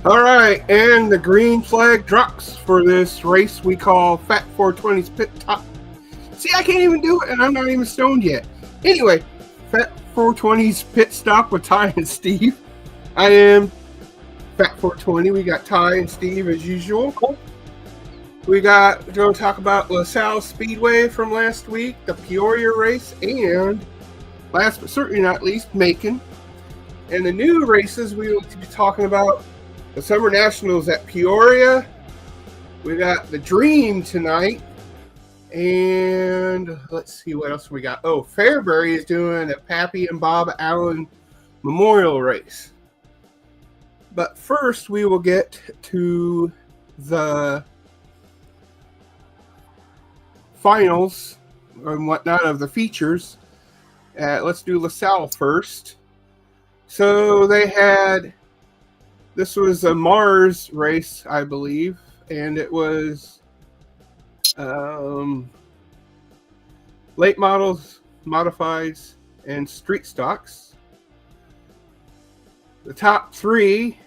All right, and the green flag drops for this race we call Fat 420's Pit Top. See, I can't even do it, and I'm not even stoned yet. Anyway, Fat 420's Pit Stop with Ty and Steve. I am Fat 420. We got Ty and Steve as usual. We're going to talk about LaSalle Speedway from last week, the Peoria race, and last but certainly not least, Macon. And the new races we will be talking about: the Summer Nationals at Peoria. We got the Dream tonight. And let's see what else we got. Oh, Fairbury is doing a Pappy and Bob Allen Memorial Race. But first, we will get to the finals and whatnot of the features. Let's do LaSalle first. So this was a Mars race, I believe, and it was late models, modifieds, and street stocks. The top three,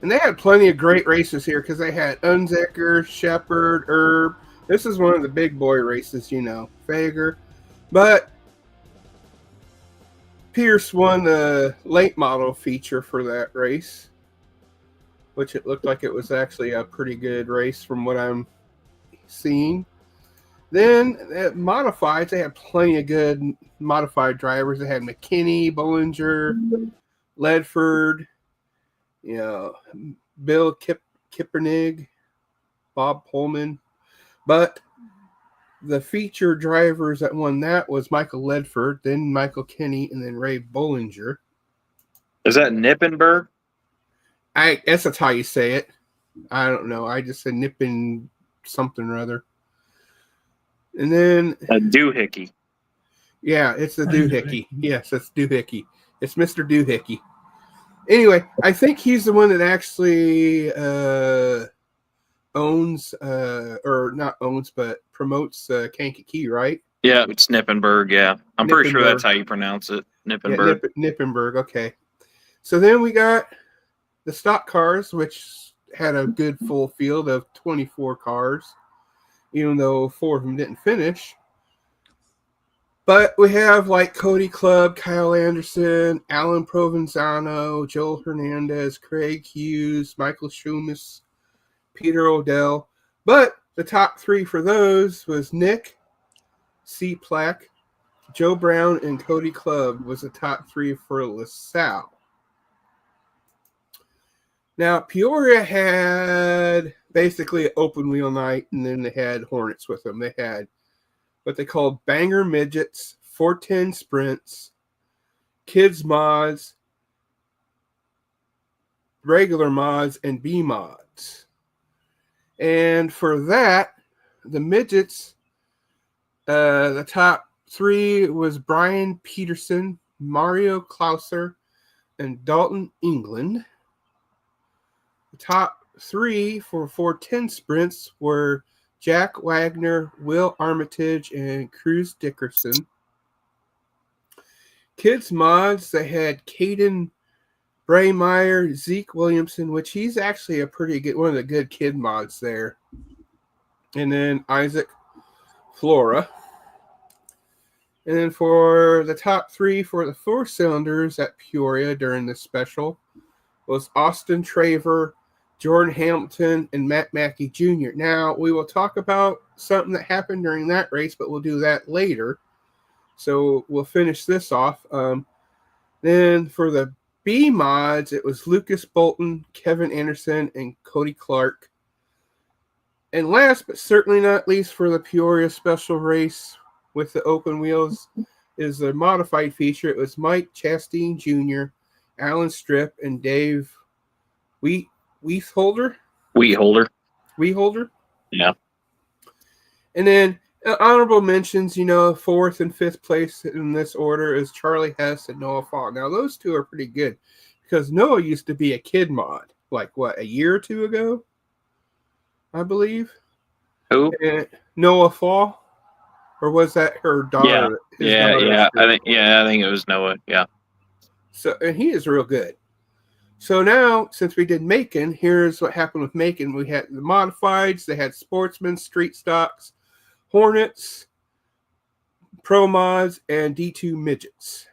and they had plenty of great races here because they had Unzicker, Shepard, Herb. This is one of the big boy races, Fager. But Pierce won the late model feature for that race, which it looked like it was actually a pretty good race from what I'm seeing. Then at modifieds, they had plenty of good modified drivers. They had McKinney, Bollinger, Ledford, Bill Kippernig, Bob Pullman. But the feature drivers that won that was Michael Ledford, then Michael Kinney, and then Ray Bollinger. Is that Nippenberg? I guess that's how you say it. I don't know. I just said Nippen something or other. And then A doohickey. Yeah, it's a doohickey. Yes, it's doohickey. It's Mr. Doohickey. Anyway, I think he's the one that actually owns, or not owns, but promotes Kankakee, right? Yeah, it's Nippenberg, yeah. I'm pretty sure that's how you pronounce it. Nippenberg. Yeah, Nippenberg, okay. So then we got the stock cars, which had a good full field of 24 cars, even though 4 of them didn't finish. But we have like Cody Clubb, Kyle Anderson, Alan Provenzano, Joel Hernandez, Craig Hughes, Michael Schumas, Peter Odell. But the top 3 for those was Nick C. Plack, Joe Brown, and Cody Clubb was the top 3 for LaSalle. Now, Peoria had basically an open wheel night, and then they had Hornets with them. They had what they called banger midgets, 410 sprints, kids mods, regular mods, and B mods. And for that, the midgets, the top 3 was Brian Peterson, Mario Klauser, and Dalton England. The top 3 for 410 sprints were Jack Wagner, Will Armitage, and Cruz Dickerson. Kids mods, they had Caden Braymeyer, Zeke Williamson, which he's actually a pretty good, one of the good kid mods there. And then Isaac Flora. And then for the top 3 for the 4 cylinders at Peoria during this special was Austin Traver, Jordan Hamilton, and Matt Mackey Jr. Now, we will talk about something that happened during that race, but we'll do that later. So we'll finish this off. Then for the B mods, it was Lucas Bolton, Kevin Anderson, and Cody Clark. And last but certainly not least for the Peoria special race with the open wheels is the modified feature. It was Mike Chastain Jr., Alan Stripp, and Dave Wheatholder. Yeah. And then honorable mentions, 4th and 5th place in this order is Charlie Hess and Noah Fall. Now, those 2 are pretty good because Noah used to be a kid mod, like, a year or 2 ago, I believe. Who? Noah Fall? Or was that her daughter? Yeah. I think it was Noah, yeah. So, and he is real good. So now, since we did Macon, here's what happened with Macon. We had the modifieds, they had sportsmen, street stocks, Hornets, Pro Mods, and D2 midgets.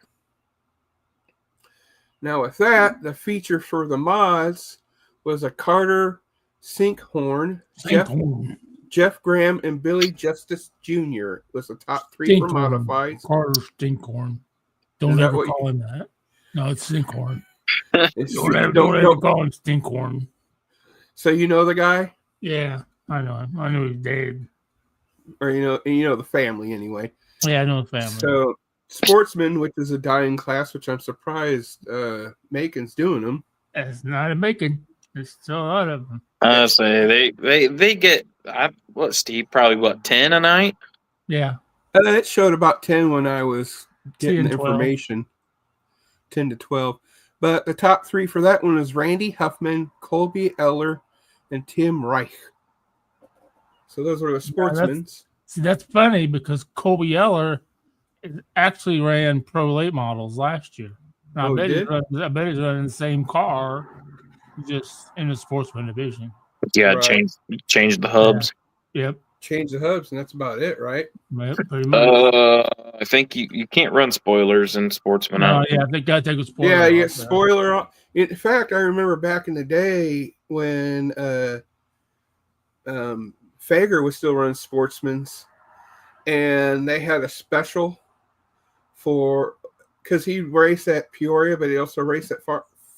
Now with that, the feature for the mods was a Carter Sinkhorn, Jeff Graham, and Billy Justice Jr. was the top 3 for modifieds. Carter Stinkhorn. Don't ever call him that. No, it's Stinkhorn. Don't ever call him Stinkhorn. So you know the guy? Yeah, I know him. I know he's dead. Or you know the family anyway. Yeah, I know the family. So sportsman, which is a dying class, which I'm surprised Macon's doing them. It's not a Macon. There's still a lot of them. I say they get Steve, probably 10 a night? Yeah. It showed about 10 when I was getting the 12. information. 10 to 12. But the top 3 for that one is Randy Huffman, Colby Eller, and Tim Reich. So those were the sportsmen. That's funny because Colby Eller actually ran Pro Late models last year. Now, I bet he's running the same car, just in the sportsman division. Yeah, right. change the hubs. Yeah. Yep. Change the hubs, and that's about it, right? Yep, pretty much. I think you can't run spoilers in sportsman. No, yeah, they got to take a spoiler. Yeah, you get spoiler off. In fact, I remember back in the day when Fager was still running sportsmen's, and they had a special because he raced at Peoria, but he also raced at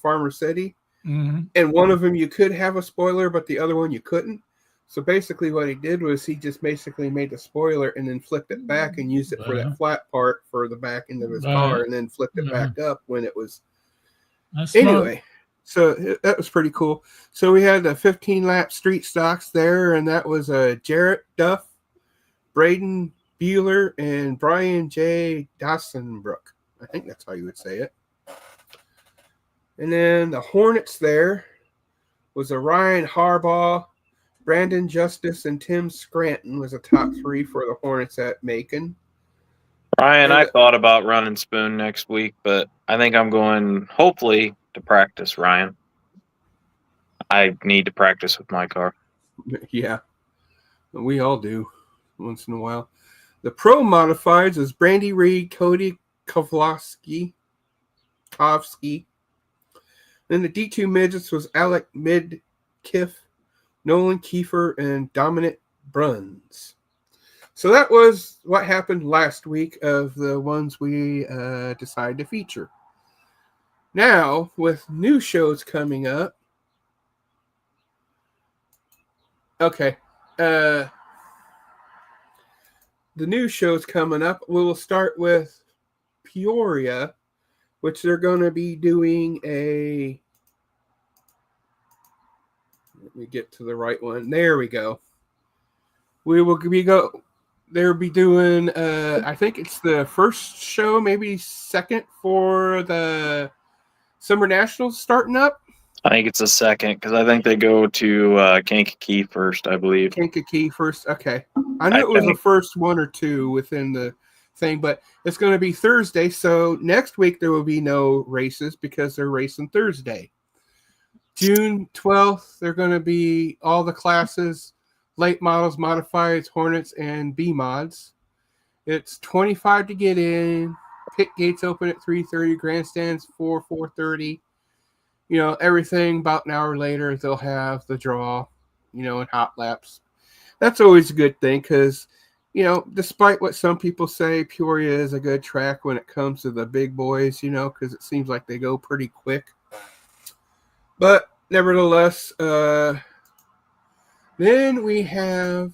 Farmer City. Mm-hmm. And one of them you could have a spoiler, but the other one you couldn't. So basically what he did was he just basically made the spoiler and then flipped it back and used it for that flat part for the back end of his car, and then flipped it back up when it was. Anyway, so that was pretty cool. So we had the 15-lap street stocks there, and that was Jarrett Duff, Braden Bueller, and Brian J. Dawsonbrook. I think that's how you would say it. And then the Hornets there was a Ryan Harbaugh, Brandon Justice, and Tim Scranton was a top 3 for the Hornets at Macon. Ryan, I thought about running Spoon next week, but I think I'm going, hopefully, to practice, Ryan. I need to practice with my car. Yeah, we all do once in a while. The Pro Modifieds is Brandy Reed, Cody Kovlowski. Then the D2 midgets was Alec Midkiff, Nolan Kiefer, and Dominic Bruns. So that was what happened last week of the ones we decided to feature. Now, with new shows coming up. Okay. The new shows coming up. We will start with Peoria, which they're going to be doing a... Let me get to the right one. There we go. They'll be doing, I think it's the first show, maybe second for the Summer Nationals starting up. I think it's a second because I think they go to Kankakee first, I believe. Kankakee first, okay. I knew it was the first 1 or 2 within the thing, but it's going to be Thursday. So next week there will be no races because they're racing Thursday. June 12th, they're going to be all the classes, late models, modifieds, Hornets, and B mods. It's $25 to get in. Pit gates open at 3:30. Grandstands 4:30. You know, everything about an hour later, they'll have the draw, and hot laps. That's always a good thing because, despite what some people say, Peoria is a good track when it comes to the big boys, because it seems like they go pretty quick. But nevertheless, then we have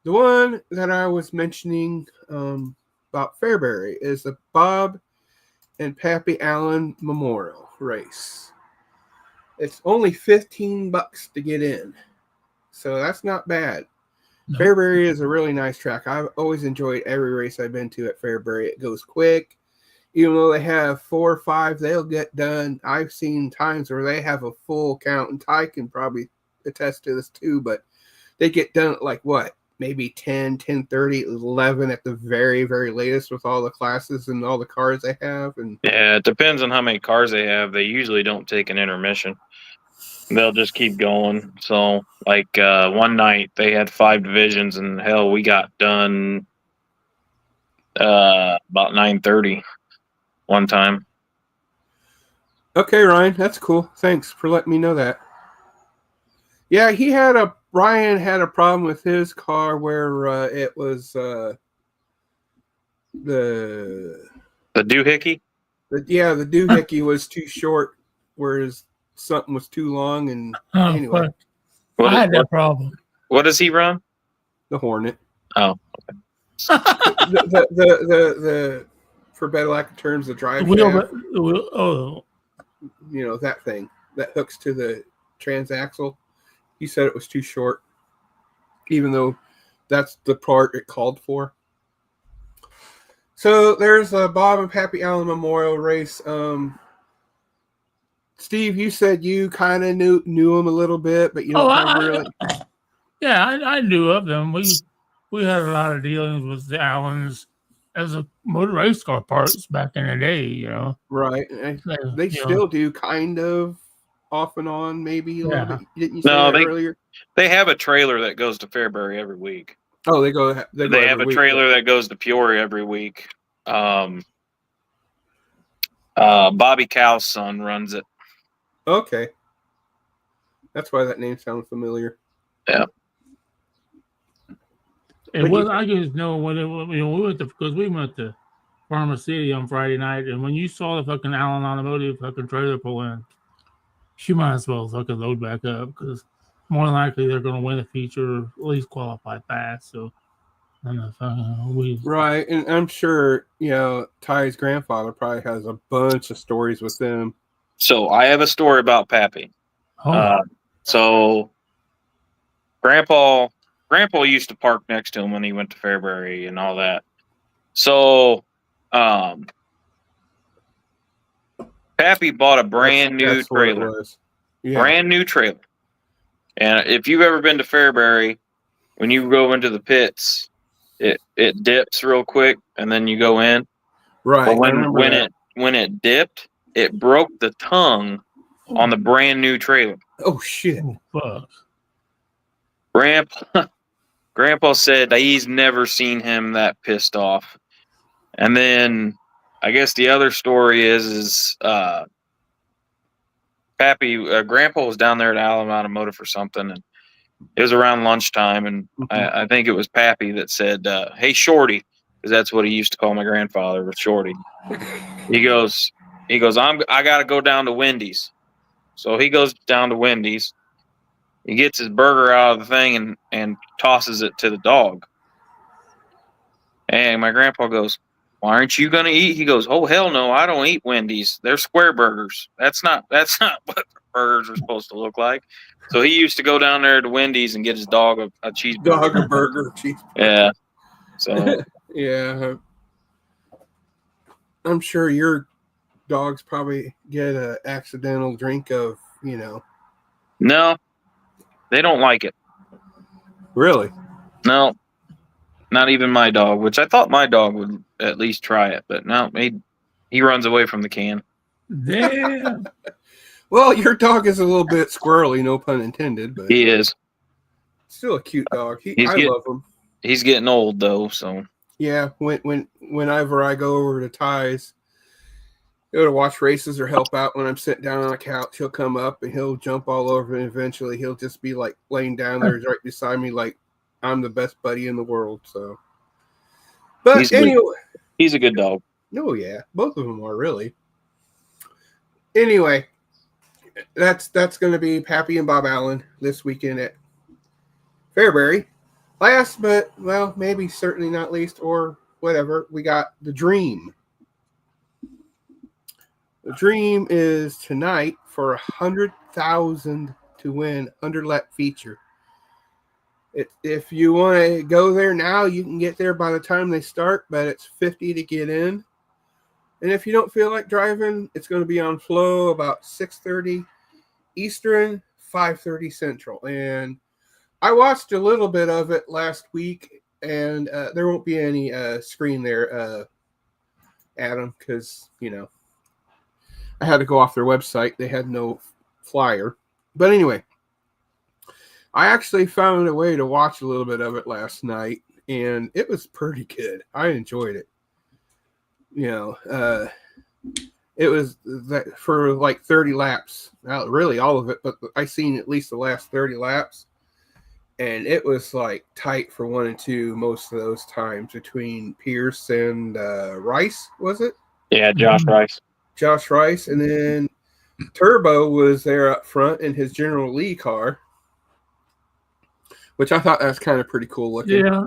the one that I was mentioning about Fairbury is the Bob and Pappy Allen Memorial Race. It's only $15 to get in, so that's not bad. No. Fairbury is a really nice track. I've always enjoyed every race I've been to at Fairbury. It goes quick. Even though they have 4 or 5, they'll get done. I've seen times where they have a full count, and Ty can probably attest to this too, but they get done at maybe 10, 10:30, 11 at the very, very latest with all the classes and all the cars they have. And yeah, it depends on how many cars they have. They usually don't take an intermission. They'll just keep going. So, like one night they had 5 divisions, and hell, we got done about 9:30 one time. okay, Ryan, that's cool. Thanks for letting me know that. Yeah, Ryan had a problem with his car where it was the doohickey. the doohickey was too short, whereas something was too long. And anyway, I had that problem. What does he run? The Hornet. Oh, okay. the for better lack of terms, the drive shaft. You know, that thing that hooks to the transaxle. He said it was too short, even though that's the part it called for. So there's a Bob and Pappy Allen Memorial Race. Steve, you said you kind of knew him a little bit, but you don't really. Yeah, I knew of them. We had a lot of dealings with the Allens as a motor race car parts back in the day, you know. Right. They still do, kind of, off and on, maybe a little bit. Didn't you say that earlier? They have a trailer that goes to Fairbury every week. Oh, they have a trailer that goes to Peoria every week. Bobby Cow's son runs it. Okay. That's why that name sounds familiar. Yeah. It was. I just know when we went to Farmer City on Friday night, and when you saw the fucking Allen Automotive fucking trailer pull in, you might as well fucking load back up, because more than likely they're going to win a feature, or at least qualify fast. So, right, and I'm sure Ty's grandfather probably has a bunch of stories with them. So I have a story about Pappy. So Grandpa used to park next to him when he went to Fairbury and all that. So Pappy bought a brand new trailer. Yeah. Brand new trailer. And if you've ever been to Fairbury, when you go into the pits, it dips real quick and then you go in. Right. But when it dipped, it broke the tongue on the brand new trailer. Oh shit. Fuck. Grandpa said that he's never seen him that pissed off. And then I guess the other story is Grandpa was down there at Allen Automotive for something, and it was around lunchtime, and I think it was Pappy that said, "Hey, Shorty," because that's what he used to call my grandfather, was Shorty. He goes, I got to go down to Wendy's. So he goes down to Wendy's. He gets his burger out of the thing and tosses it to the dog. And my grandpa goes, "Why aren't you going to eat?" He goes, "Oh, hell no, I don't eat Wendy's. They're square burgers. That's not what burgers are supposed to look like." So he used to go down there to Wendy's and get his dog a cheeseburger. Dog a burger, cheeseburger. Yeah. So. Yeah. I'm sure your dogs probably get an accidental drink of, No, they don't like it. Really? No, not even my dog, which I thought my dog would at least try it, but no, he runs away from the can. Damn. Well, your dog is a little bit squirrely, no pun intended, but he is still a cute dog. I love him. He's getting old though, so yeah. Whenever I go over to Ty's, to watch races or help out when I'm sitting down on the couch, he'll come up and he'll jump all over, and eventually he'll just be like laying down there right beside me, like I'm the best buddy in the world. So, but anyway, he's a good dog. Oh yeah, both of them are really. Anyway, that's going to be Pappy and Bob Allen this weekend at Fairbury. Last but maybe certainly not least, or whatever, we got the Dream. The Dream is tonight for $100,000 to win 100-lap feature. If you want to go there now, you can get there by the time they start, but it's $50 to get in. And if you don't feel like driving, it's going to be on Flow about 6:30 Eastern, 5:30 Central. And I watched a little bit of it last week, and there won't be any screen there, Adam, because, I had to go off their website. They had no flyer. But anyway, I actually found a way to watch a little bit of it last night, and it was pretty good. I enjoyed it. It was that for like 30 laps. Really all of it, but I seen at least the last 30 laps. And it was like tight for 1 and 2 most of those times between Pierce and Rice, was it? Yeah, Josh Rice. Josh Rice. And then Turbo was there up front in his General Lee car, which I thought that was kind of pretty cool looking. Yeah.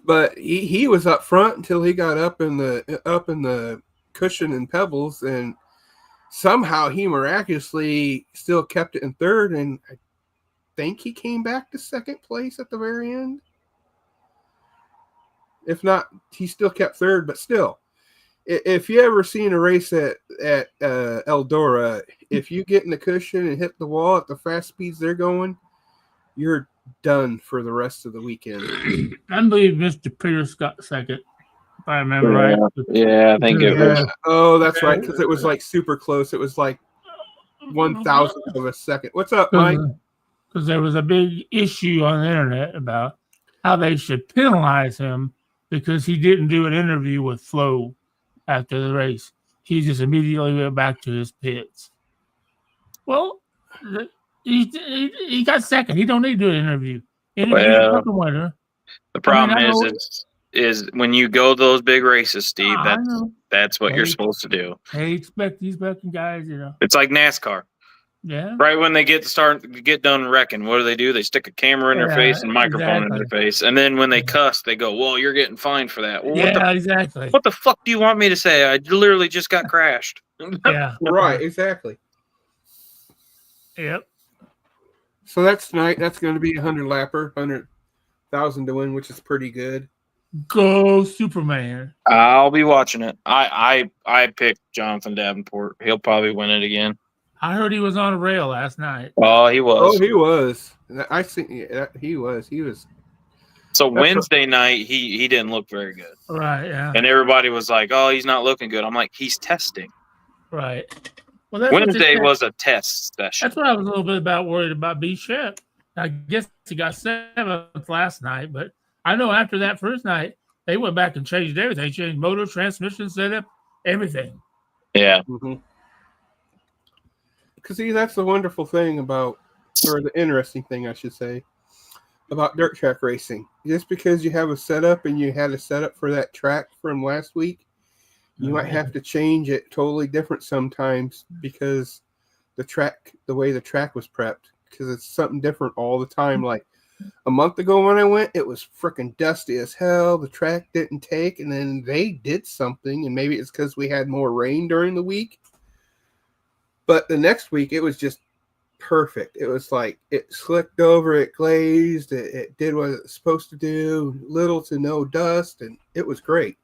But he was up front until he got up in the cushion and pebbles, and somehow he miraculously still kept it in third, and I think he came back to second place at the very end. If not, he still kept third, but still. If you ever seen a race at Eldora, if you get in the cushion and hit the wall at the fast speeds they're going, you're done for the rest of the weekend. I believe Mr. Pierce got second, if I remember right. Yeah, I think it was. Oh, that's right, because it was like super close. It was like 1,000th of a second. What's up, Mike? Because there was a big issue on the internet about how they should penalize him because he didn't do an interview with Flo after the race. He just immediately went back to his pits. Well, he got second. He don't need to do an interview. Well, the winner. The problem is when you go those big races, Steve. That's what you're supposed to do. They expect these fucking guys, It's like NASCAR. Yeah. Right when they get done wrecking, what do? They stick a camera in their face and a microphone in their face, and then when they cuss, they go, "Well, you're getting fined for that." Well, exactly. What the fuck do you want me to say? I literally just got crashed. Yeah. Right. Exactly. Yep. So that's tonight. That's going to be 100 lapper, 100,000 to win, which is pretty good. Go Superman! I'll be watching it. I picked Jonathan Davenport. He'll probably win it again. I heard he was on a rail last night. Oh, he was. Oh, he was. I see. He was. So Wednesday night, he didn't look very good. Right. Yeah. And everybody was like, "Oh, he's not looking good." I'm like, "He's testing." Right. Well, Wednesday was a test session. That's what I was a little bit worried about. B. Shep. I guess he got 7th last night, but I know after that first night, they went back and changed everything. They changed motor, transmission setup, everything. Yeah. Mm-hmm. Because see, that's the wonderful thing about, or the interesting thing, I should say, about dirt track racing. Just because you have a setup and you had a setup for that track from last week, you might have to change it totally different sometimes because the way the track was prepped, because it's something different all the time. Like a month ago when I went, it was freaking dusty as hell. The track didn't take, and then they did something, and maybe it's because we had more rain during the week. But the next week, it was just perfect. It was like it slicked over, it glazed, it did what it was supposed to do, little to no dust, and it was great.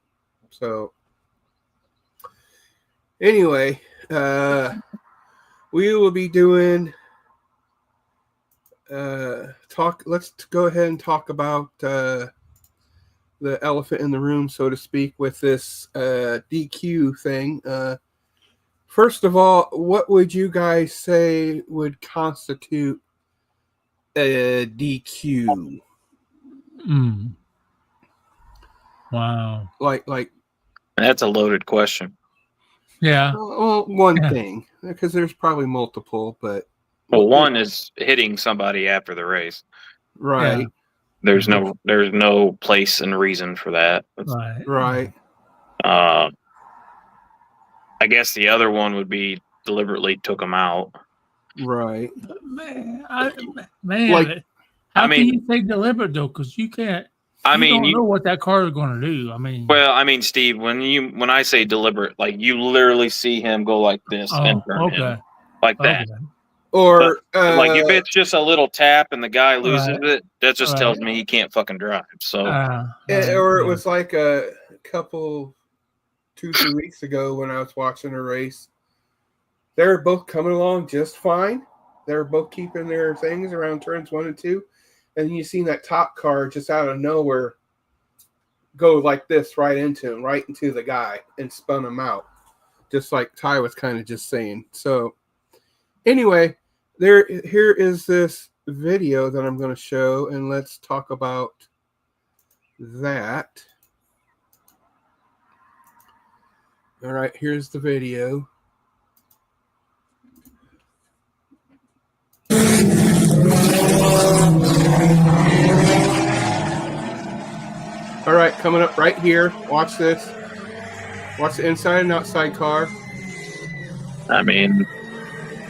So anyway, we will be doing let's go ahead and talk about the elephant in the room, so to speak, with this DQ thing. First of all, what would you guys say would constitute a DQ? Wow. Like That's a loaded question. Yeah. Well, one thing, because there's probably multiple, but one is hitting somebody after the race. Right. Yeah. There's no place and reason for that. Right. I guess the other one would be deliberately took them out. Right. Man, how can you say deliberate though? Because you can't. You don't know what that car is going to do. Steve, when I say deliberate, like you literally see him go like this and turn in, like that. Or like if it's just a little tap and the guy loses it, that just tells me he can't fucking drive. So, or it was like a couple 2-3 weeks ago when I was watching a race. They were both coming along just fine, They were both keeping their things around turns 1 and 2. And you seen that top car just out of nowhere go like this right into him, right into the guy, and spun him out. Just like Ty was kind of just saying. So anyway, here is this video that I'm going to show, and let's talk about that. All right, here's the video. All right, coming up right here. Watch this. Watch the inside and outside car. I mean,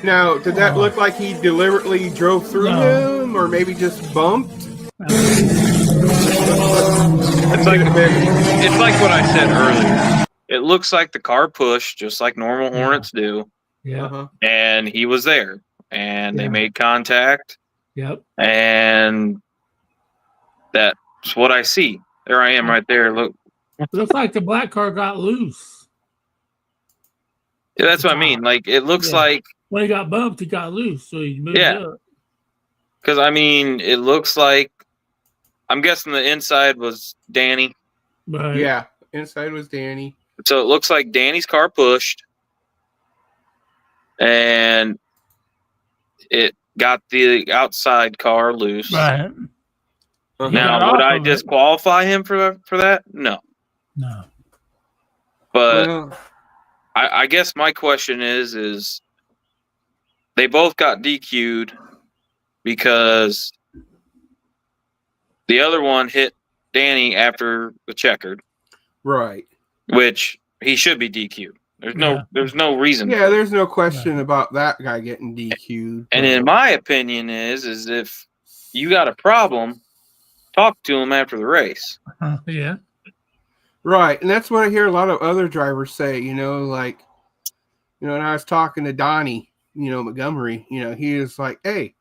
now, did that look like he deliberately drove through him, or maybe just bumped? It's like what I said earlier. It looks like the car pushed just like normal Hornets do. Yeah. And he was there, and they made contact. Yep. And that's what I see. There I am right there. Look. It looks like the black car got loose. Yeah, that's what I mean. Like, it looks like when he got bumped, he got loose, so he moved up. Because I mean, it looks like, I'm guessing the inside was Danny. Right. Yeah, inside was Danny. So it looks like Danny's car pushed, and it got the outside car loose. Right. Now, would I disqualify him for that? No. No. But I guess my question is they both got DQ'd because the other one hit Danny after the checkered. Right. Which he should be DQ'd. There's no reason. Yeah, there's no question about that guy getting DQ'd. And in my opinion is if you got a problem, talk to him after the race. Yeah. Right. And that's what I hear a lot of other drivers say, like, and I was talking to Donnie, Montgomery, he was like, hey,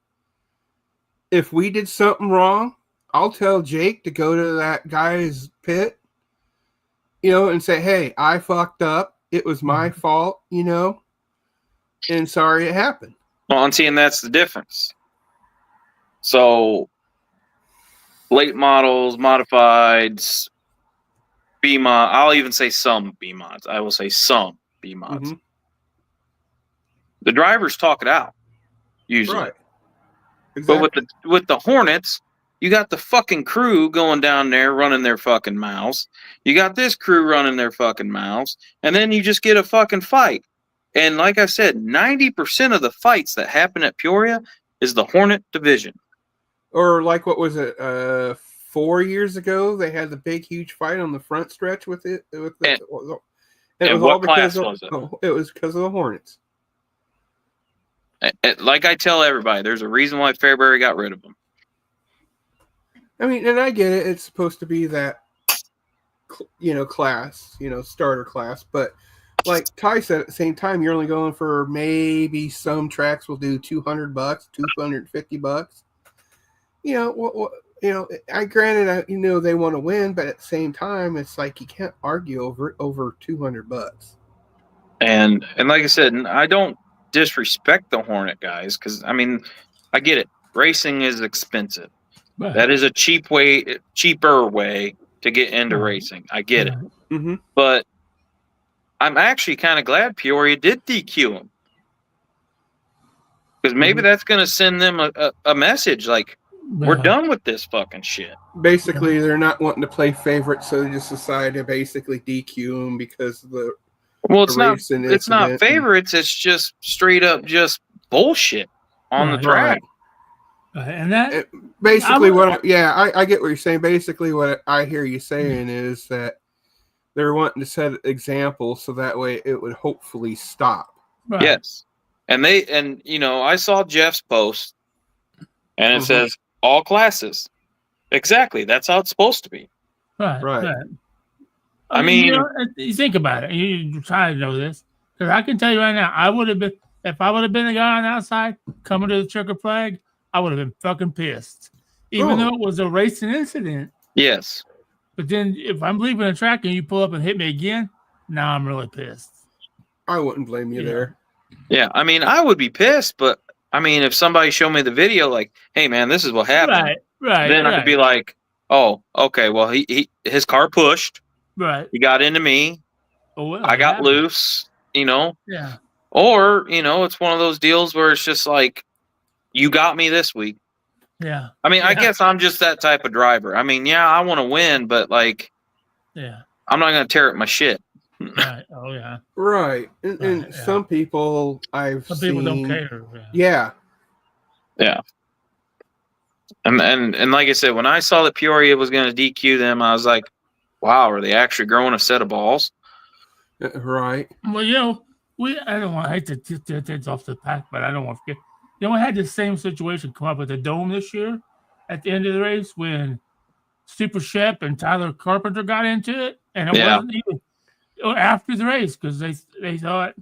if we did something wrong, I'll tell Jake to go to that guy's pit, and say, hey, I fucked up. It was my fault, and sorry it happened. Well, and seeing that's the difference. So late models, modifieds, B-mod, I'll even say some B-mods. I will say some B-mods. Mm-hmm. The drivers talk it out, usually. Right. Exactly. But with the Hornets, you got the fucking crew going down there running their fucking mouths. You got this crew running their fucking mouths. And then you just get a fucking fight. And like I said, 90% of the fights that happen at Peoria is the Hornet division. Or like, what was it, 4 years ago? They had the big, huge fight on the front stretch with it. And was what all because class was it? It was because of the Hornets. Like I tell everybody, there's a reason why Fairbury got rid of them. I mean, and I get it. It's supposed to be that, class, starter class. But like Ty said, at the same time, you're only going for maybe some tracks will do $200, $250. I granted, they want to win, but at the same time, it's like you can't argue over $200. And like I said, I don't disrespect the Hornet guys because I mean, I get it. Racing is expensive. Right. That is a cheaper way to get into racing. I get it. Mm-hmm. But I'm actually kind of glad Peoria did DQ him because maybe that's going to send them a message like, we're done with this fucking shit. Basically, they're not wanting to play favorites, so they just decided to basically DQ them because of the it's not favorites. It's just straight up just bullshit on the track. And that basically I get what you're saying. Basically, what I hear you saying is that they're wanting to set an example so that way it would hopefully stop. Right. Yes, and I saw Jeff's post, and it says all classes. Exactly, that's how it's supposed to be. Right. I mean, you think about it. You try to know this because I can tell you right now, I would have been if I would have been a guy on the outside coming to the checkered flag. I would have been fucking pissed, even though it was a racing incident. Yes. But then if I'm leaving the track and you pull up and hit me again, now I'm really pissed. I wouldn't blame you there. Yeah, I mean, I would be pissed, but I mean, if somebody showed me the video, like, hey man, this is what happened, Right. then I'd be like, oh, okay, well his car pushed, right. he got into me, Oh, well, I it got happened. loose, Yeah. or it's one of those deals where it's just like, you got me this week. Yeah. I mean, Yeah. I guess I'm just that type of driver. I mean, yeah, I want to win, but like, Yeah. I'm not gonna tear up my shit. Right. Oh yeah. Right. And Right, yeah. some people Some people don't care. Yeah. Yeah. And like I said, when I saw that Peoria was going to DQ them, I was like, wow, are they actually growing a set of balls? Right. Well, I don't want to hate to take things off the pack, but I don't want to forget. We had the same situation come up at the Dome this year at the end of the race when Super Shep and Tyler Carpenter got into it, and it wasn't even after the race because they thought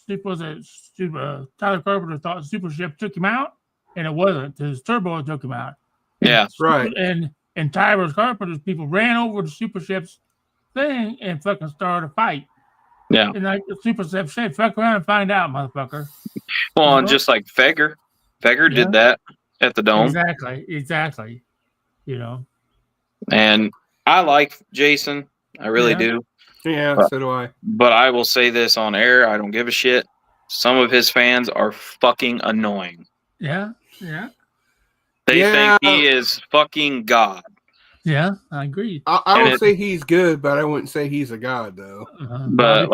Tyler Carpenter thought Super Shep took him out, and it wasn't. His turbo took him out. Yeah, right. And Tyler Carpenter's people ran over to Super Shep's thing and fucking started a fight. Yeah. And like Super Shep said, fuck around and find out, motherfucker. Well, and just like Feger did that at the Dome. Exactly. And I like Jason. I really do. Yeah, so do I. But I will say this on air. I don't give a shit. Some of his fans are fucking annoying. Yeah. They think he is fucking God. Yeah, I agree. I would say he's good, but I wouldn't say he's a god, though. But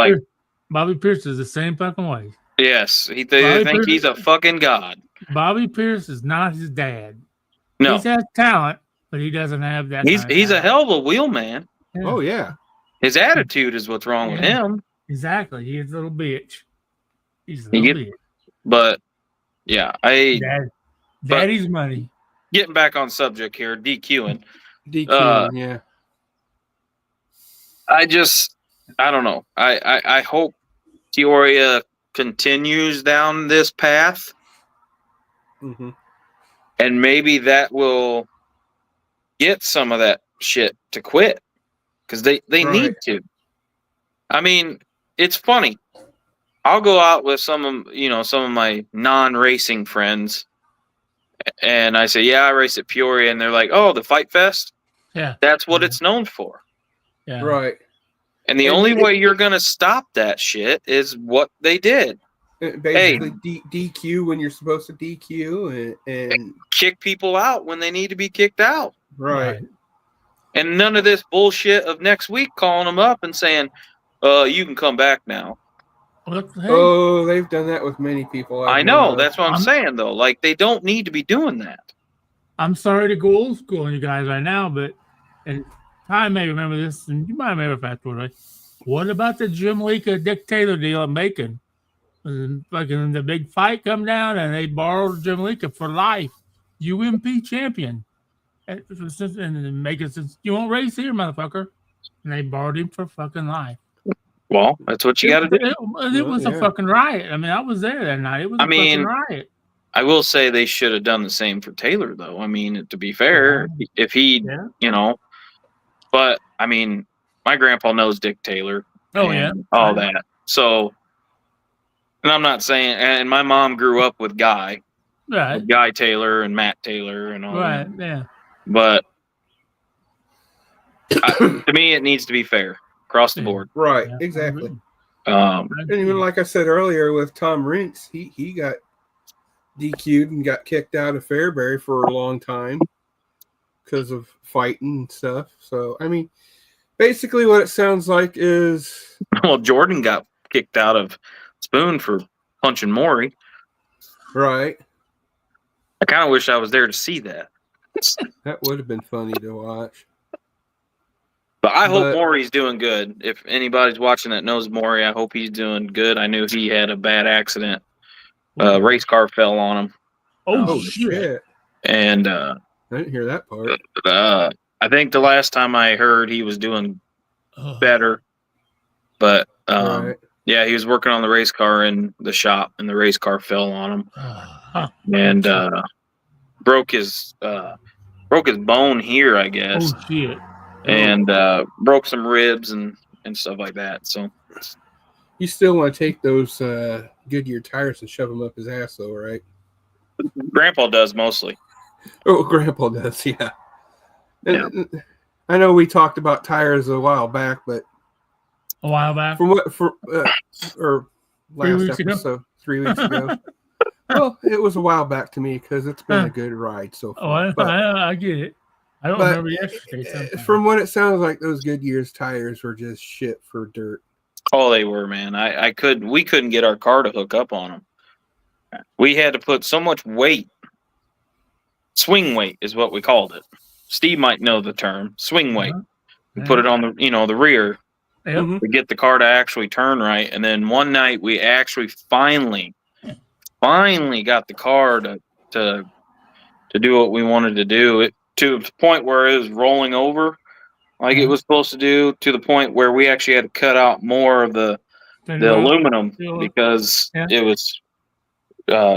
Bobby Pierce is the same fucking way. Yes, they think he's a fucking god. Bobby Pierce is not his dad. No, he has talent, but he doesn't have that. He's a hell of a wheel man. Yeah. Oh yeah, his attitude is what's wrong with him. Exactly, he's a little bitch. He's a little bitch. But yeah, Daddy's money. Getting back on subject here, DQing. Yeah. I don't know. I hope Peoria continues down this path. Mm-hmm. And maybe that will get some of that shit to quit. Because they need to. I mean, it's funny. I'll go out with some of my non-racing friends, and I say, yeah, I race at Peoria, and they're like, oh, the Fight Fest? Yeah. That's what it's known for. Yeah. Right. And the only way you're going to stop that shit is what they did. Basically, DQ when you're supposed to DQ and kick people out when they need to be kicked out. Right. And none of this bullshit of next week calling them up and saying, you can come back now. Oh, they've done that with many people. I know. That's what I'm saying, though. Like, they don't need to be doing that. I'm sorry to go old school on you guys right now, but and I may remember this, and you might remember fast forward, right? What about the Jim Leaka Dick Taylor deal at Macon? And fucking the big fight come down, and they borrowed Jim Leaka for life, UMP champion. And Macon says, "You won't race here, motherfucker," and they borrowed him for fucking life. Well, that's what you got to do. It was a fucking riot. I mean, I was there that night. It was a fucking riot. I will say they should have done the same for Taylor, though. I mean, to be fair, if he, but I mean, my grandpa knows Dick Taylor. Oh, yeah. All that. So, and I'm not saying, and my mom grew up with Guy. Right. With Guy Taylor and Matt Taylor and all that. Right, yeah. But to me, it needs to be fair across the board. Right, exactly. And even like I said earlier with Tom Rinks, he got DQ'd and got kicked out of Fairbury for a long time because of fighting and stuff. So, I mean, basically what it sounds like is... Well, Jordan got kicked out of Spoon for punching Maury. Right. I kind of wish I was there to see that. That would have been funny to watch. But I hope Maury's doing good. If anybody's watching that knows Maury, I hope he's doing good. I knew he had a bad accident. Race car fell on him. Oh shit. And I didn't hear that part. I think the last time I heard he was doing better. But yeah, he was working on the race car in the shop, and the race car fell on him. And broke his bone here, I guess. Oh shit. And broke some ribs and stuff like that. So you still want to take those Goodyear tires and shove them up his ass, though, right? Grandpa does mostly. Oh, Grandpa does, yeah. And I know we talked about tires a while back, but A while back, or last episode, 3 weeks ago. Well, it was a while back to me because it's been a good ride so far. I get it. I don't remember yesterday. From what it sounds like, those Goodyear's tires were just shit for dirt. Oh, they were, man. We couldn't get our car to hook up on them. We had to put so much weight. Swing weight is what we called it. Steve might know the term, swing weight. We put it on the rear to get the car to actually turn right. And then one night we actually finally got the car to do what we wanted to do. It to the point where it was rolling over like it was supposed to do, to the point where we actually had to cut out more of the aluminum because it was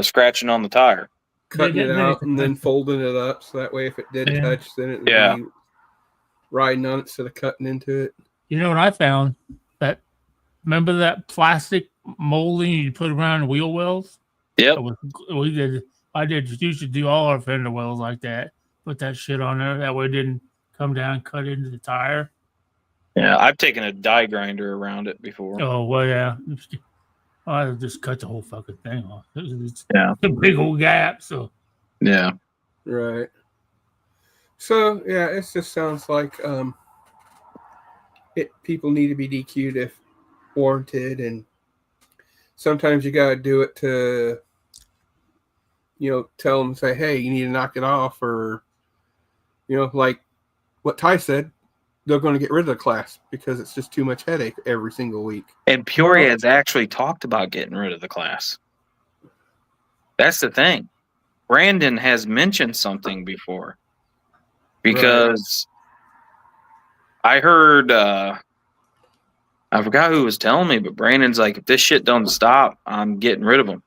scratching on the tire. Cutting it out and then folding it up so that way if it did touch, then it would be riding on it instead of cutting into it. You know what I found? Remember that plastic molding you put around wheel wells? Yep. I used to do all our fender wells like that. Put that shit on there. That way it didn't come down and cut into the tire. Yeah, I've taken a die grinder around it before. Oh, well, yeah. I just cut the whole fucking thing off. It's a big old gap. So yeah, right. So yeah, it just sounds like people need to be DQ'd if warranted, and sometimes you gotta do it to tell them, say, hey, you need to knock it off, or like what Ty said. They're going to get rid of the class because it's just too much headache every single week. And Peoria has actually talked about getting rid of the class. That's the thing. Brandon has mentioned something before. Because I heard, I forgot who was telling me, but Brandon's like, if this shit don't stop, I'm getting rid of them.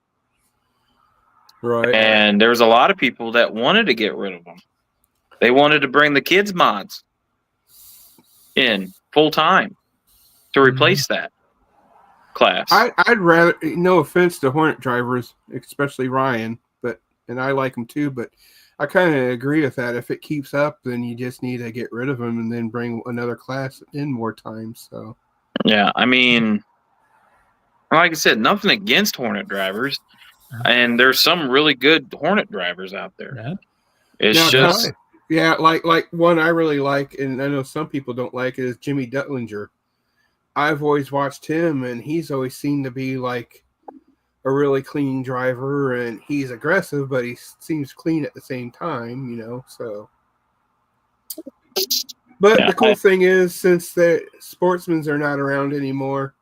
Right. And there was a lot of people that wanted to get rid of them. They wanted to bring the kids mods in full time to replace that class. I'd rather, no offense to Hornet drivers, especially Ryan, and I like him too, but I kind of agree with that. If it keeps up, then you just need to get rid of them and then bring another class in more times. So yeah, I mean, like I said, nothing against Hornet drivers, and there's some really good Hornet drivers out there. Yeah. It's just. Yeah, like one I really like, and I know some people don't like it, is Jimmy Duttlinger. I've always watched him, and he's always seemed to be like a really clean driver, and he's aggressive, but he seems clean at the same time, so. But the cool thing is, since the sportsmen's are not around anymore,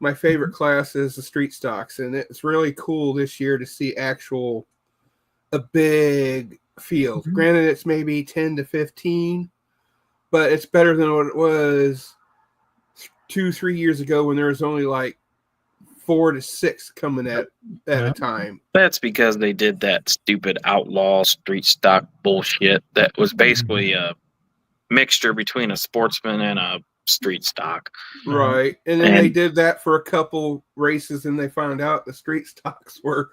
my favorite class is the street stocks, and it's really cool this year to see a big field. Granted, it's maybe 10 to 15, but it's better than what it was 2-3 years ago when there was only like 4 to 6 coming at a time. That's because they did that stupid outlaw street stock bullshit that was basically a mixture between a sportsman and a street stock. Right. And then they did that for a couple races, and they found out the street stocks or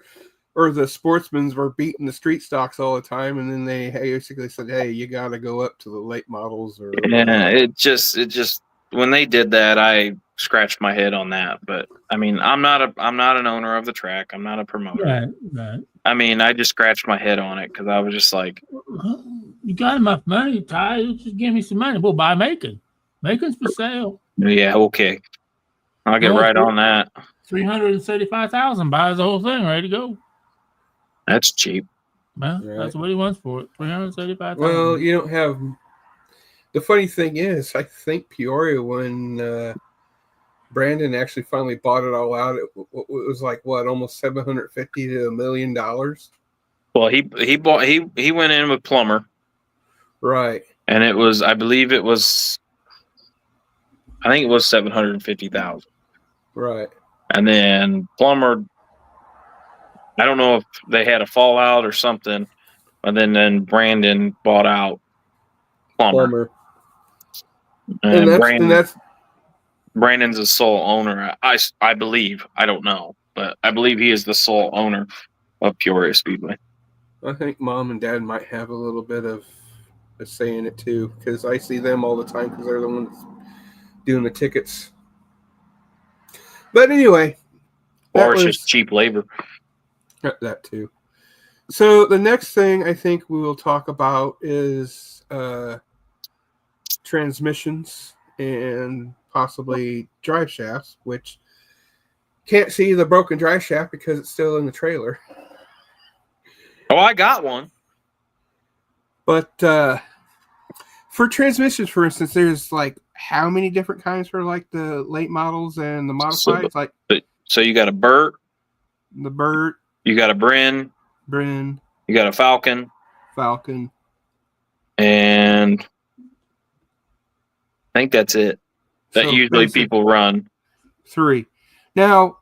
the sportsmen were beating the street stocks all the time, and then they basically said, hey, you got to go up to the late models. It just when they did that, I scratched my head on that. But I mean, I'm not an owner of the track. I'm not a promoter. Right. I mean, I just scratched my head on it because I was just like, you got enough money, Ty. Just give me some money. We'll buy Macon. Macon's for sale. Yeah, okay. I'll get right on that. $375,000 buys the whole thing, ready to go. That's cheap. Well, that's what he wants for it. $375,000. Well, you don't have. The funny thing is, I think Peoria, when Brandon actually finally bought it all out, it was like almost $750,000 to $1 million. Well, he went in with Plummer, right? And it was, I think it was $750,000, right? And then Plummer, I don't know if they had a fallout or something, and then Brandon bought out Plummer. And that's Brandon's the sole owner. I believe. I don't know, but I believe he is the sole owner of Peoria Speedway. I think Mom and Dad might have a little bit of a say in it too, because I see them all the time because they're the ones doing the tickets. But anyway, or it's just cheap labor. That too. So the next thing I think we will talk about is transmissions and possibly drive shafts, which can't see the broken drive shaft because it's still in the trailer. Oh, I got one. But for transmissions, for instance, there's like how many different kinds for like the late models and the modifieds? So you got a Burt. The Burt. You got a Brin. You got a Falcon. And I think that's it. That so usually people run. 3. Now,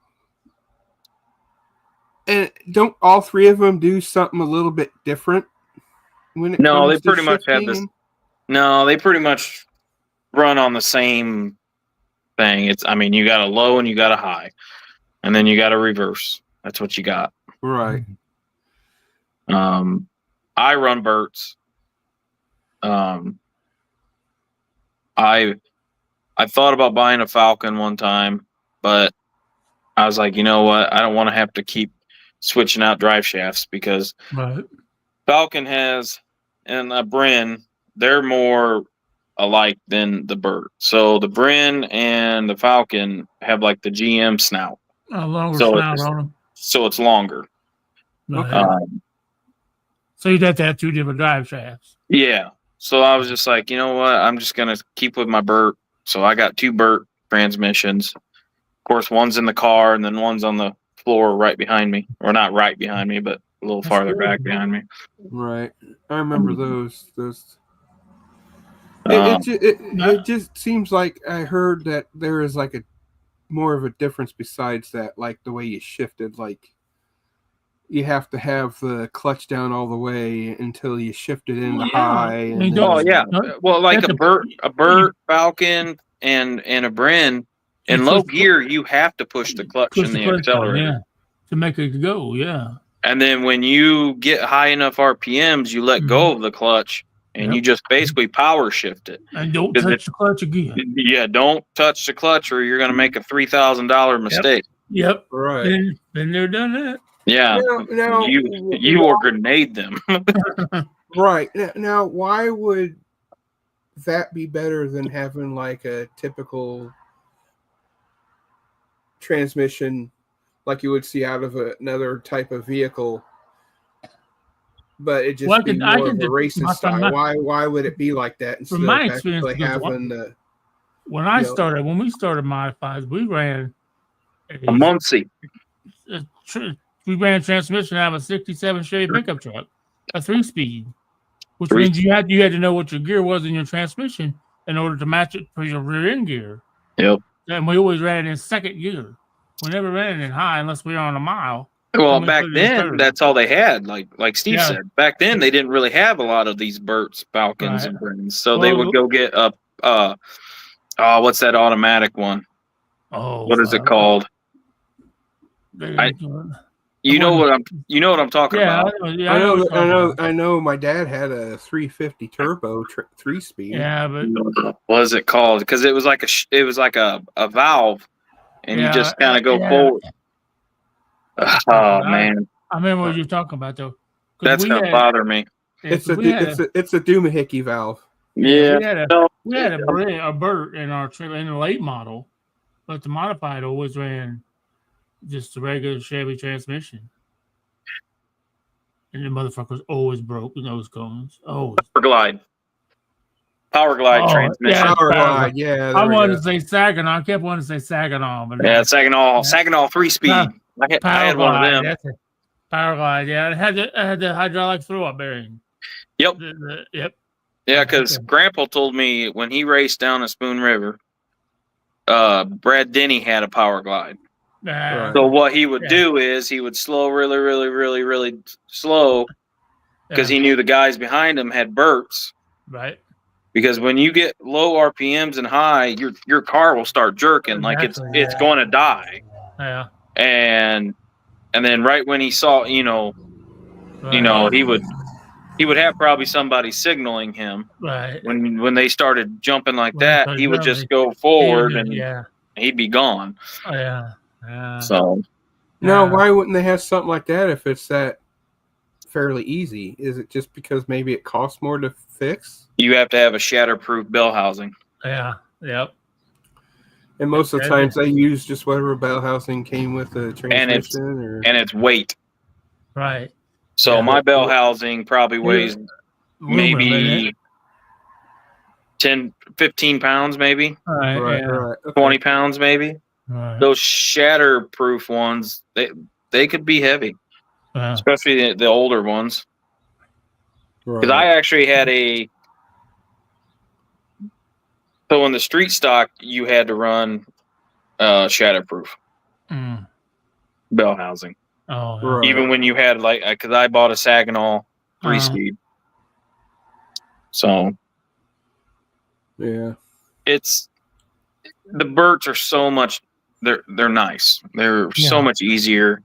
and don't all 3 of them do something a little bit different when it comes they pretty much have this. No, they pretty much run on the same thing. You got a low and you got a high, and then you got a reverse. That's what you got. Right. I run Burts. I thought about buying a Falcon one time, but I was like, you know what? I don't want to have to keep switching out drive shafts because Falcon has and a Brin, they're more alike than the Burt. So the Brin and the Falcon have like the GM snout. A longer snout on them. So it's longer. Right. So you'd have to have 2 different drive shafts. Yeah. So I was just like, you know what? I'm just going to keep with my Burt. So I got 2 Burt transmissions. Of course, one's in the car and then one's on the floor right behind me. Or not right behind me, but a little farther back behind me. Right. I remember those. It just seems like I heard that there is like a more of a difference besides that, like the way you shifted, like you have to have the clutch down all the way until you shift it into high. Well, like a Burt, Falcon, and a Brin, in low gear, you have to push the clutch and the accelerator to make it go. Yeah. And then when you get high enough RPMs, you let go of the clutch and you just basically power shift it. And don't touch the clutch again. Yeah, don't touch the clutch or you're going to make a $3,000 mistake. Yep. Right. Then they're done that. Yeah. Now, you will grenade them. Right. Now, why would that be better than having like a typical transmission like you would see out of another type of vehicle? But it just be more of a racing style. Why would it be like that instead from my of experience, having when we started modifieds, we ran a Muncie. We ran transmission out of a 67 Chevy pickup truck, a 3-speed, which means you had to know what your gear was in your transmission in order to match it for your rear end gear. Yep. And we always ran it in second gear. We never ran it in high unless we were on a mile. Well, back then, that's all they had. Like Steve said, back then they didn't really have a lot of these Burts, Falcons, and Brins. So they would go get a what's that automatic one? What is it called? You know what I'm talking about. I know. My dad had a 350 turbo 3-speed. Yeah, but what is it called? Because it was like a valve, and you just kind of go forward. Oh man, I remember what you're talking about though. That's gonna bother me. It's a doohickey valve. Yeah, we had a Burt in our trailer in the late model, but the modified always ran just a regular Chevy transmission. And the motherfuckers always broke in those cones. Always. Power glide transmission. Power glide, yeah. I wanted to say Saginaw. I kept wanting to say Saginaw. But Saginaw 3-speed. I had one of them. That's it. Power glide, yeah. It had the hydraulic throw-up bearing. Yep. Yep. Yeah, because Grandpa told me when he raced down the Spoon River, Brad Denny had a power glide. So what he would do is he would slow really, really, really, really slow because he knew the guys behind him had Burts. Right. Because when you get low RPMs and high, your car will start jerking like it's going to die. Yeah. And and then right when he saw, he would have probably somebody signaling him. Right. When they started jumping like When they that, started he would jumping, just go forward and yeah. he'd be gone. Oh, yeah. So No, why wouldn't they have something like that if it's that fairly easy? Is it just because maybe it costs more to fix? you have to have a shatterproof bell housing. Yeah. Yep. And most of the times they use just whatever bell housing came with the transmission, and it's weight. Right. So my bell housing probably weighs maybe 10, 15 pounds, maybe. Right. Right. Okay. 20 pounds, maybe. Right. Those shatterproof ones, they could be heavy, especially the older ones. Because I actually had so in the street stock, you had to run shatterproof bell housing. Oh, Right. Even when you had because I bought a Saginaw 3-speed. So yeah, it's the Burts are so much. They're nice. They're so much easier.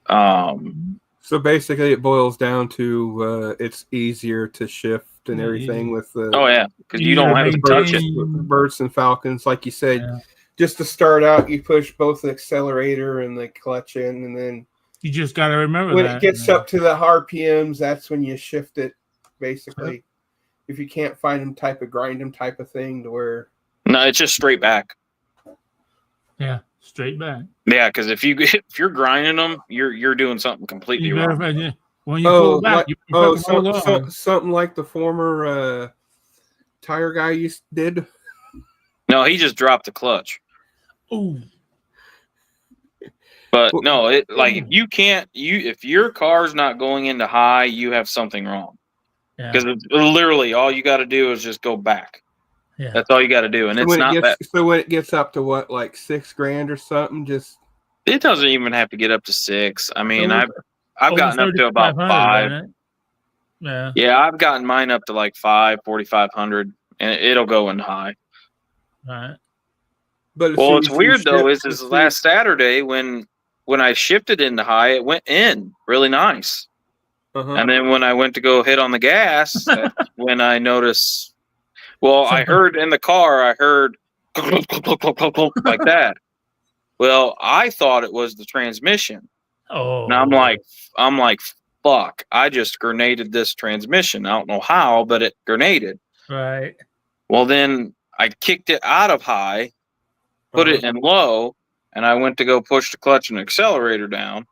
So basically, it boils down to it's easier to shift and everything with the. Oh yeah, because you don't have to touch it. Burts and Falcons, like you said, just to start out, you push both the accelerator and the clutch in, and then you just got to remember when it gets up to the RPMs, that's when you shift it. Basically, if you can't find them, grind them type of thing to where. No, it's just straight back. Yeah, straight back. Yeah, because if you're grinding them, you're doing something completely wrong. When you pull back, something like the former tire guy did. No, he just dropped the clutch. Ooh. But no, if your car's not going into high, you have something wrong. Because literally all you got to do is just go back. Yeah. That's all you got to do, and it's not that. So when it gets up to what, like $6,000 or something, it doesn't even have to get up to $6,000. I mean, I've gotten up to about $5,000. Yeah, I've gotten mine up to like $4,500, and it'll go in high. Right. But it's weird though. Is last Saturday when I shifted into high, it went in really nice, and then when I went to go hit on the gas, that's when I noticed. Well, I heard in the car, like that. Well, I thought it was the transmission. Oh. And I'm like, fuck! I just grenaded this transmission. I don't know how, but it grenaded. Right. Well, then I kicked it out of high, put it in low, and I went to go push the clutch and accelerator down,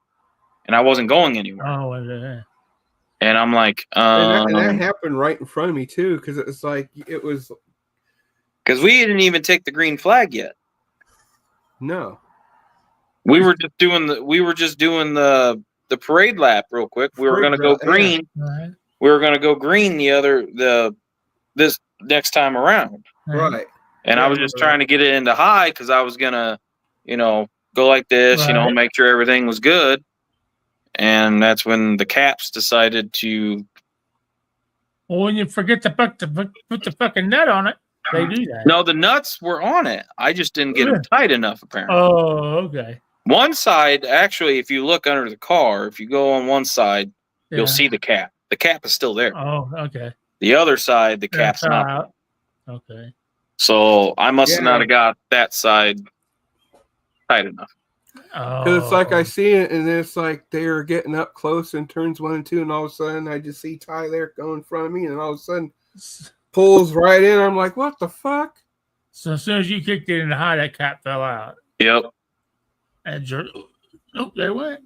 and I wasn't going anywhere. Oh, yeah. And I'm like, and that happened right in front of me too, because it was because we didn't even take the green flag yet. No, we were just doing the parade lap real quick. We were going to go green. Right. We were going to go green this next time around. Right. And I was just trying to get it into high because I was gonna, go like this, make sure everything was good. And that's when the caps decided to. Well, when you forget to put the fucking nut on it, they do that. No, the nuts were on it. I just didn't get them tight enough, apparently. Oh, okay. One side, actually, if you look under the car, if you go on one side, you'll see the cap. The cap is still there. Oh, okay. The other side, the cap's not out. Okay. So I must not have got that side tight enough. Because it's like I see it, and it's like they're getting up close in turns 1 and 2, and all of a sudden I just see Ty there going in front of me, and all of a sudden pulls right in. I'm like, what the fuck? So as soon as you kicked it in the high, that cap fell out. Yep. And they went.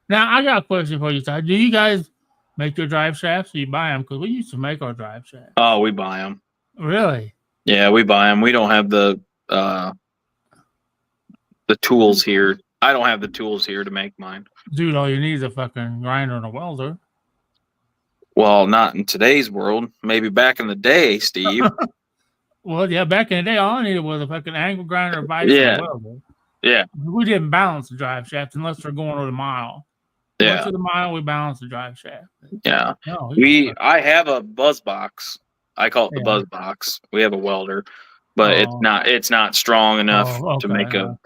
Now I got a question for you, Ty. Do you guys make your drive shafts, or you buy them? Because we used to make our drive shafts. Oh, we buy them. Really? Yeah, we buy them. We don't have the tools here. I don't have the tools here to make mine. Dude, all you need is a fucking grinder and a welder. Well, not in today's world. Maybe back in the day, Steve. Well, yeah, back in the day, all I needed was a fucking angle grinder, vise, and a welder. Yeah. We didn't balance the drive shaft unless we're going over the mile. Yeah. Once to the mile, we balance the drive shaft. Yeah. No, I have a buzz box. I call it the buzz box. We have a welder, but it's not strong enough to make a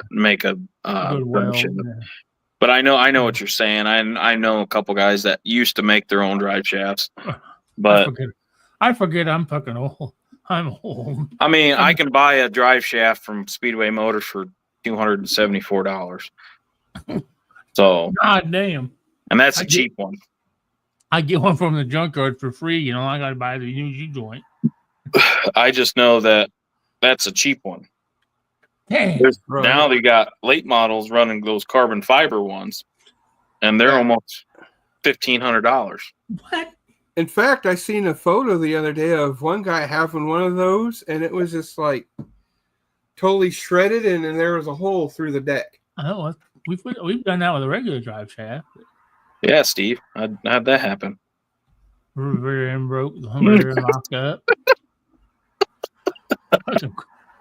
function. But I know what you're saying. I know a couple guys that used to make their own drive shafts. But I forget I'm fucking old. I'm old. I mean, I can buy a drive shaft from Speedway Motors for $274. So God damn. And that's a cheap one. I get one from the junkyard for free. You know, I got to buy the new joint. I just know that that's a cheap one. Dang, now they got late models running those carbon fiber ones, and they're almost $1,500. What? In fact, I seen a photo the other day of one guy having one of those, and it was just like totally shredded, and then there was a hole through the deck. Oh, we've done that with a regular drive shaft. Yeah, Steve, how'd that happen? Rear end broke, the rear end locked up.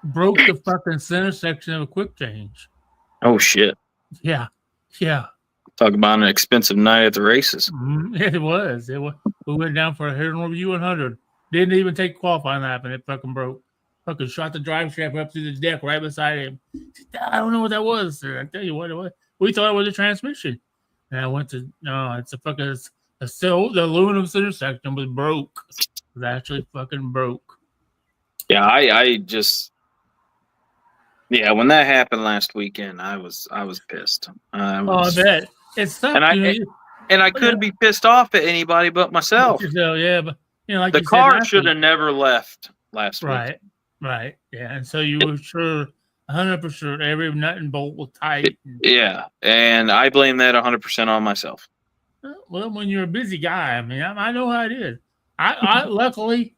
Broke the fucking center section of a quick change. Oh shit! Yeah. Talk about an expensive night at the races. It was. We went down for a Hidden Review 100. Didn't even take qualifying lap, and it fucking broke. Fucking shot the drive shaft up through the deck right beside him. I don't know what that was, sir. I tell you what it was. We thought it was a transmission. And I went to it's a fucking the aluminum center section was broke. It was actually fucking broke. Yeah, I just when that happened last weekend, I was pissed. I bet it's tough. And I couldn't be pissed off at anybody but myself. So, yeah, but like the car should have never left last week. Right. Yeah, and so you were sure 100% every nut and bolt was tight. Yeah, and I blame that 100% on myself. Well, when you're a busy guy, I mean, I know how it is. I luckily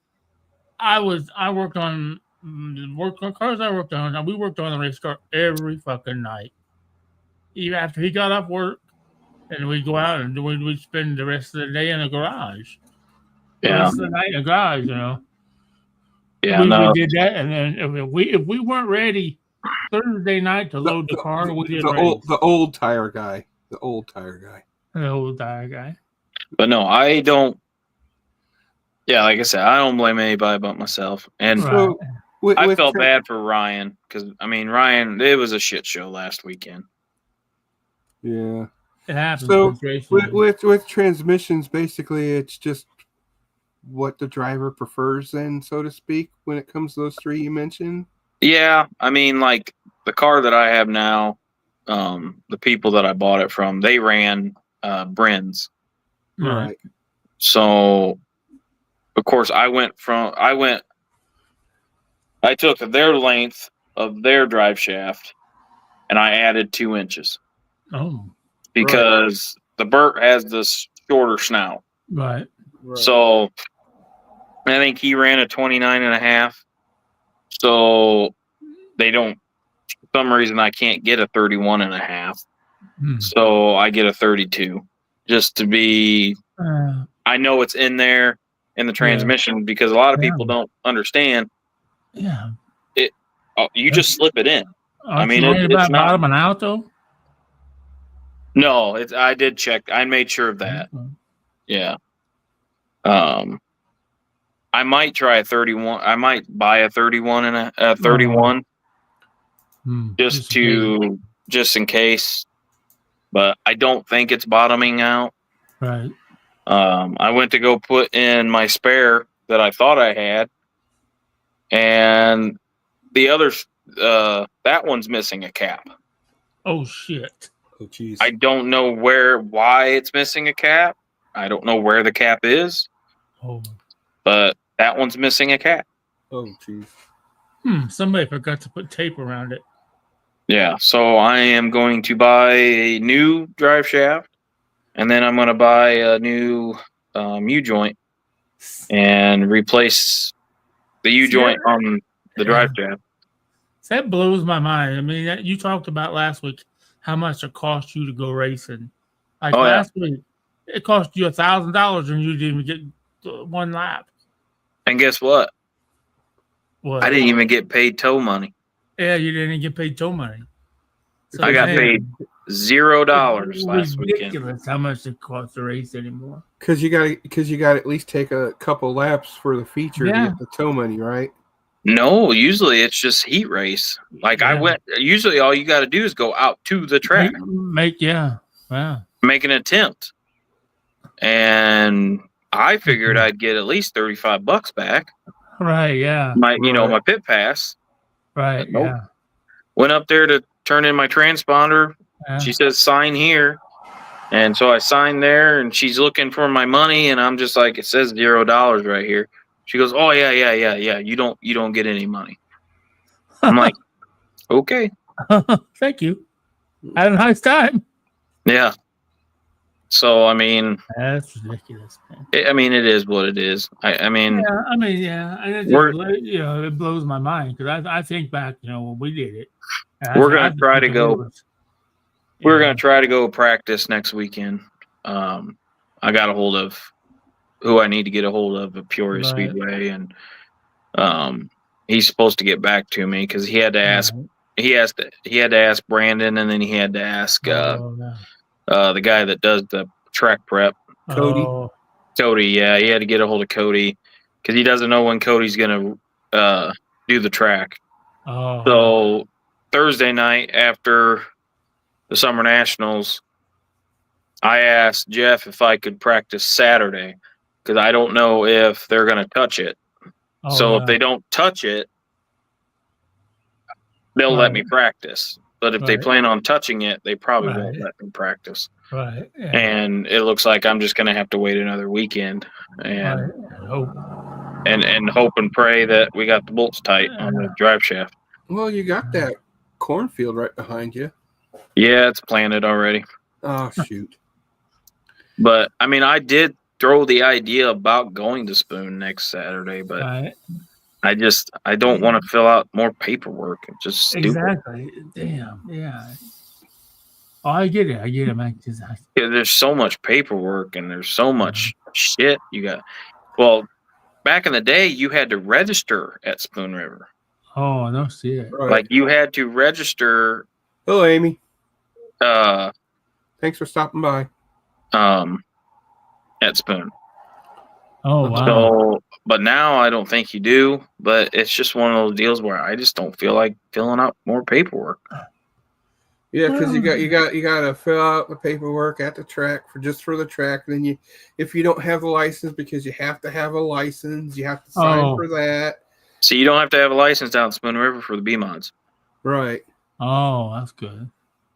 I worked on cars I worked on. We worked on the race car every fucking night. Even after he got off work, and we'd go out and we'd spend the rest of the day in the garage. Yeah. The rest of the night in the garage, you know. Yeah, we did that, and then if we weren't ready Thursday night to load the car, we did the old tire guy. The old tire guy. But no, I don't. Yeah, like I said, I don't blame anybody but myself. And so, I felt bad for Ryan because, I mean, Ryan, it was a shit show last weekend. Yeah. It happens. So with transmissions, basically, it's just what the driver prefers then, so to speak, when it comes to those three you mentioned? Yeah, I mean, like the car that I have now, the people that I bought it from, they ran Brins. Right. So, of course, I took their length of their drive shaft and I added 2 inches. Oh. Because the Burt has this shorter snout. Right. So I think he ran a 29.5. So they don't, for some reason, I can't get a 31.5. So I get a 32 just to be, I know it's in there in the transmission because a lot of people don't understand. Yeah. You just slip it in. I mean, it's not bottoming out though. No, I did check. I made sure of that. Yeah. I might try a 31. I might buy a 31 and a 31 just in case. But I don't think it's bottoming out. Right. I went to go put in my spare that I thought I had, and the others, that one's missing a cap. Oh shit. Oh jeez. I don't know why it's missing a cap. I don't know where the cap is. Oh. But that one's missing a cap. Oh jeez. Somebody forgot to put tape around it. Yeah, so I am going to buy a new drive shaft, and then I'm going to buy a new U-joint and replace the U-joint on the drive shaft. That blows my mind. I mean, you talked about last week how much it cost you to go racing. Like last week, it cost you $1,000 and you didn't even get 1 lap. And guess what? What? I didn't even get paid tow money. Yeah, you didn't get paid tow money. So I got paid $0 last weekend. Ridiculous how much it costs to race anymore. Because you got to at least take a couple laps for the feature to get the tow money, right? No, usually it's just heat race. Like I went. Usually, all you got to do is go out to the track. Wow. make an attempt. And I figured I'd get at least $35 back. Right. Yeah. My pit pass. Right. Nope. Yeah. Went up there to turn in my transponder. Yeah. She says, sign here. And so I signed there, and she's looking for my money, and I'm just like, it says $0 right here. She goes, oh yeah. You don't get any money. I'm like, okay. Thank you. Had a nice time. Yeah. So I mean, That's ridiculous, man. it is what it is. I mean, it blows my mind because I think back, when we did it. We're gonna try to go. We're gonna try to go practice next weekend. I got a hold of who I need to get a hold of at Peoria Speedway, and he's supposed to get back to me because he had to ask. He had to ask Brandon, and then he had to ask the guy that does the track prep, Cody. Cody, yeah, he had to get a hold of Cody because he doesn't know when Cody's gonna do the track. So Thursday night after the Summer Nationals, I asked Jeff if I could practice Saturday because I don't know if they're gonna touch it. If they don't touch it, they'll let me practice. But if they plan on touching it, they probably won't let me practice. Right. Yeah. And it looks like I'm just going to have to wait another weekend and hope and pray that we got the bolts tight on the drive shaft. Well, you got that cornfield right behind you. Yeah, it's planted already. Oh, shoot. But, I mean, I did throw the idea about going to Spoon next Saturday, but I don't want to fill out more paperwork. It's just stupid. Exactly. Damn. Yeah. Oh, I get it, man. There's so much paperwork and there's so much shit you got. Well, back in the day, you had to register at Spoon River. Oh, no shit. Right. Like you had to register. Hello, Amy. Thanks for stopping by. At Spoon. Oh, wow. So, but now I don't think you do. But it's just one of those deals where I just don't feel like filling out more paperwork. Yeah, because you got to fill out the paperwork at the track for the track. And then if you don't have a license, because you have to have a license, you have to sign for that. So you don't have to have a license down at Spoon River for the B mods. Right. Oh, that's good.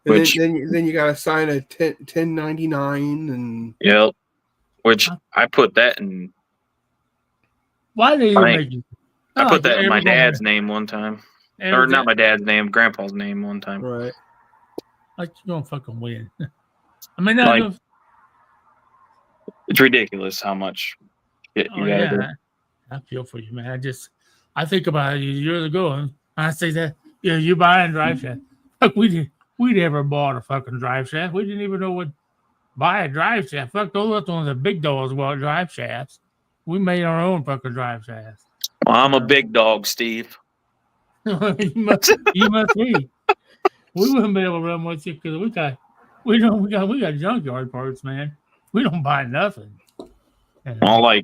And then you got to sign a 1099 and. Yep. Which I put that in. Why do you make it? I put that in my dad's name one time. Or not my dad's name, Grandpa's name one time. Right. Like you're gonna fucking win. I mean, it's ridiculous how much shit you gotta do. I feel for you, man. I think about it years ago, and I say that you buying drive shaft. Fuck, we never bought a fucking drive shaft. We didn't even know what buy a drive shaft. Fuck, those are one of the big dogs about drive shafts. We made our own fucking drive shafts. Well, I'm a big dog, Steve. you must be. We wouldn't be able to run with you because we got junkyard parts, man. We don't buy nothing. Well,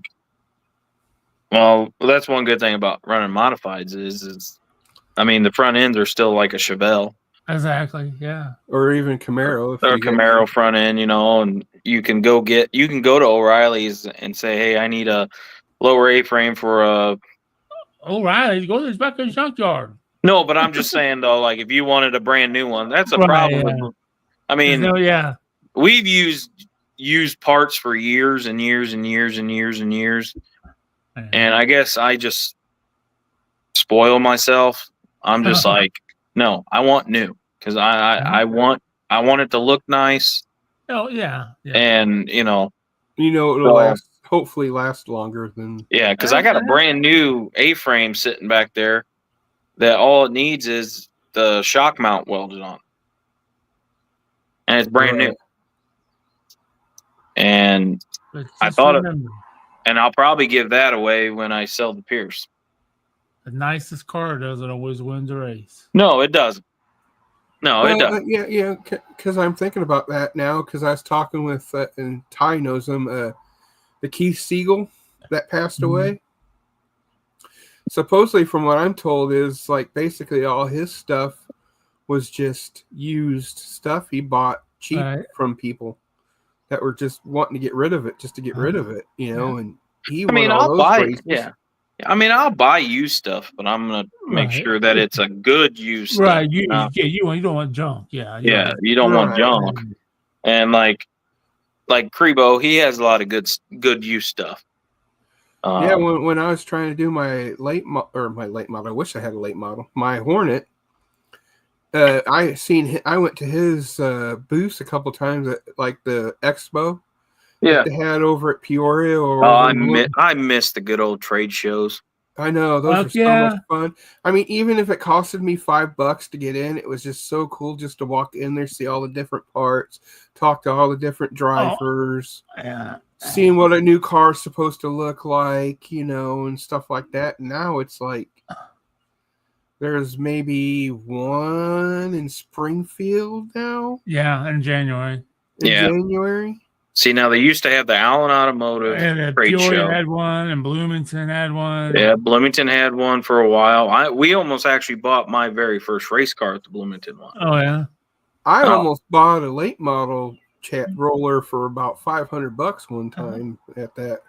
that's one good thing about running modifieds is I mean, the front ends are still like a Chevelle. Exactly, yeah. Or even Camaro. Or Camaro front end, and you can go to O'Reilly's and say, hey, I need a lower A-frame for a O'Reilly's. Go to this back in the junkyard. No, but I'm just saying though, like if you wanted a brand new one, that's a problem. Yeah. I mean, we've used parts for years and years and years and years and years, and I guess I just spoil myself. I'm just like, no, I want new because I want it to look nice. Oh yeah. And it'll hopefully last longer than because I got a brand new A-frame sitting back there. That all it needs is the shock mount welded on. And it's brand new. And I thought and I'll probably give that away when I sell the Pierce. The nicest car doesn't always win the race. No, it doesn't. No, it doesn't. Yeah, because I'm thinking about that now because I was talking with, and Ty knows him, the Keith Siegel that passed away. Supposedly, from what I'm told, is like basically all his stuff was just used stuff he bought cheap from people that were just wanting to get rid of it, just to get rid of it, and he won all those races. Yeah. I mean, I'll buy used stuff, but I'm gonna make sure that it's a good used stuff. Right. You don't want junk. Yeah. Yeah. You don't want junk. And like Crebo, he has a lot of good used stuff. When I was trying to do my late model, I wish I had a late model. My Hornet. I went to his booth a couple times at like the expo. Yeah, they had over at Peoria. I miss the good old trade shows. I know those were so much fun. I mean, even if it costed me $5 to get in, it was just so cool just to walk in there, see all the different parts, talk to all the different drivers, seeing what a new car's supposed to look like, and stuff like that. And now it's like there's maybe one in Springfield now. Yeah, in January. January. See, now they used to have the Allen Automotive trade show. Had one, and Bloomington had one. Yeah, Bloomington had one for a while. We almost actually bought my very first race car at the Bloomington one. Oh yeah, I almost bought a late model roller for about $500 one time at that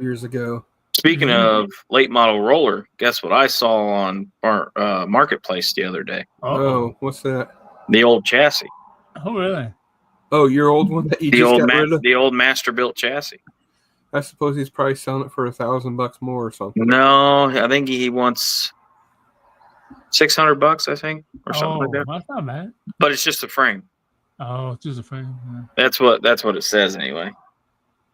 years ago. Speaking of late model roller, guess what I saw on our marketplace the other day? Oh, what's that? The old chassis. Oh really? Oh, your old one that you just got rid of? The old master built chassis. I suppose he's probably selling it for $1,000 more or something. No, I think he wants $600, I think, or something like that. That's not bad. But it's just a frame. Oh, it's just a frame. Yeah. That's what it says anyway.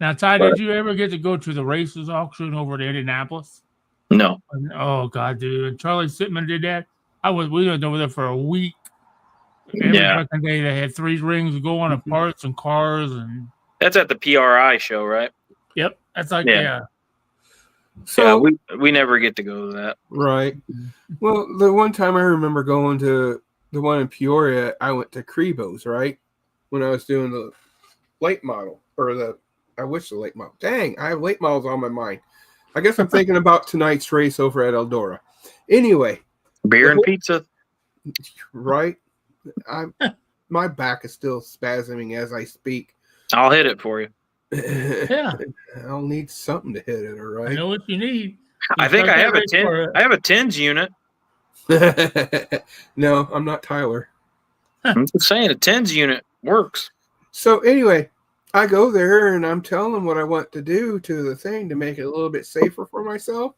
Now, Ty, did you ever get to go to the races auction over at Indianapolis? No. Oh God, dude! And Charlie Sitman did that. We went over there for a week. Every fucking day they had 3 rings going of parts and cars, and that's at the PRI show, right? Yep, that's like So we never get to go to that, right? Well, the one time I remember going to the one in Peoria, I went to Crebo's, right? When I was doing the late model the late model. Dang, I have late models on my mind. I guess I'm thinking about tonight's race over at Eldora. Anyway, beer and pizza, right? My back is still spasming as I speak. I'll hit it for you. Yeah, I'll need something to hit it. All right. I know what you need. I think I have a 10. I have a 10s unit. No, I'm not Tyler. I'm just saying a 10s unit works. So anyway, I go there and I'm telling them what I want to do to the thing to make it a little bit safer for myself.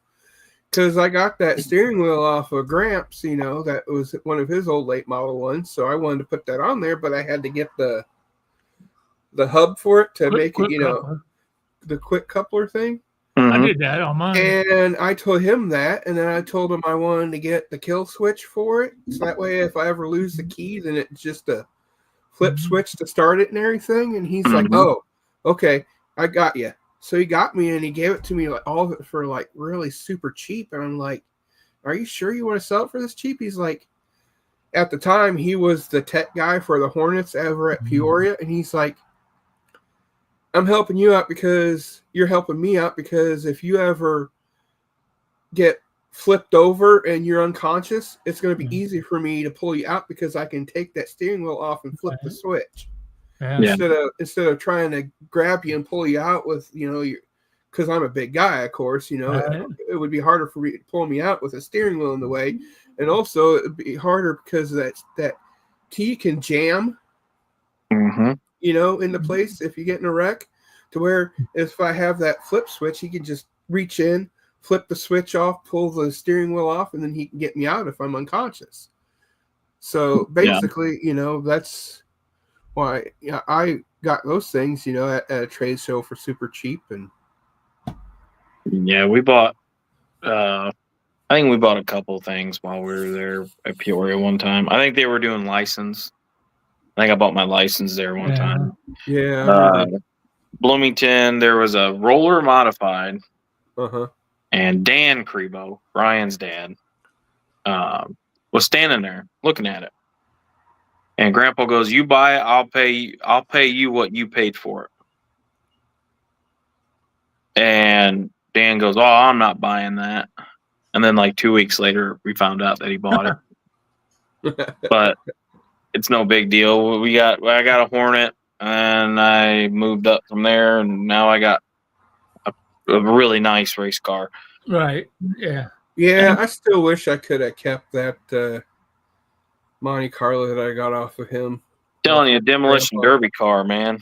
Because I got that steering wheel off of Gramps, that was one of his old late model ones. So I wanted to put that on there, but I had to get the hub for it to make it, the quick coupler thing. I did that on mine. And I told him that, and then I told him I wanted to get the kill switch for it. So that way, if I ever lose the key, then it's just a flip switch to start it and everything. And he's like, oh, okay, I got you. So he got me and he gave it to me all of it for really super cheap. And I'm like, are you sure you want to sell it for this cheap? He's like, at the time he was the tech guy for the Hornets over at Peoria. And he's like, I'm helping you out because you're helping me out, because if you ever get flipped over and you're unconscious, it's going to be easy for me to pull you out because I can take that steering wheel off and flip the switch. Instead of trying to grab you and pull you out with, because I'm a big guy, of course, it would be harder for me to pull me out with a steering wheel in the way. And also it would be harder because that key can jam, in the place if you get in a wreck, to where if I have that flip switch, he can just reach in, flip the switch off, pull the steering wheel off, and then he can get me out if I'm unconscious. So basically, that's why I got those things, at a trade show for super cheap. And we bought I think we bought a couple things while we were there at Peoria one time. I think they were doing license. I think I bought my license there one time. Yeah. Bloomington, there was a roller modified. And Dan Crebo, Brian's dad, was standing there looking at it. And Grandpa goes, "You buy it, I'll pay you what you paid for it." And Dan goes, "Oh, I'm not buying that." And then 2 weeks later, we found out that he bought it. But it's no big deal. I got a Hornet, and I moved up from there, and now I got a really nice race car. Right. Yeah. Yeah, I still wish I could have kept that Monte Carlo that I got off of him. Telling you, a demolition derby car, man.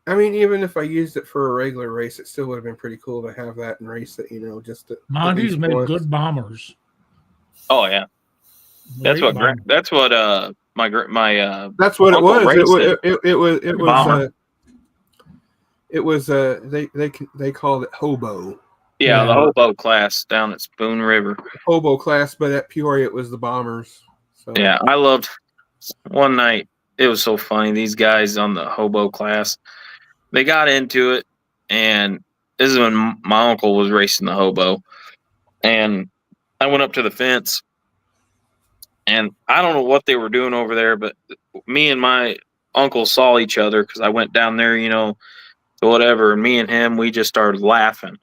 I mean, even if I used it for a regular race, it still would have been pretty cool to have that and race it. Just to, Monty's made good bombers. Oh yeah, that's what my that's what it was. They called it Hobo. Yeah, the Hobo class down at Spoon River. Hobo class, but at Peoria it was the Bombers. So. Yeah, I loved one night. It was so funny. These guys on the Hobo class, they got into it, and this is when my uncle was racing the Hobo, and I went up to the fence, and I don't know what they were doing over there, but me and my uncle saw each other because I went down there, to whatever, and me and him, we just started laughing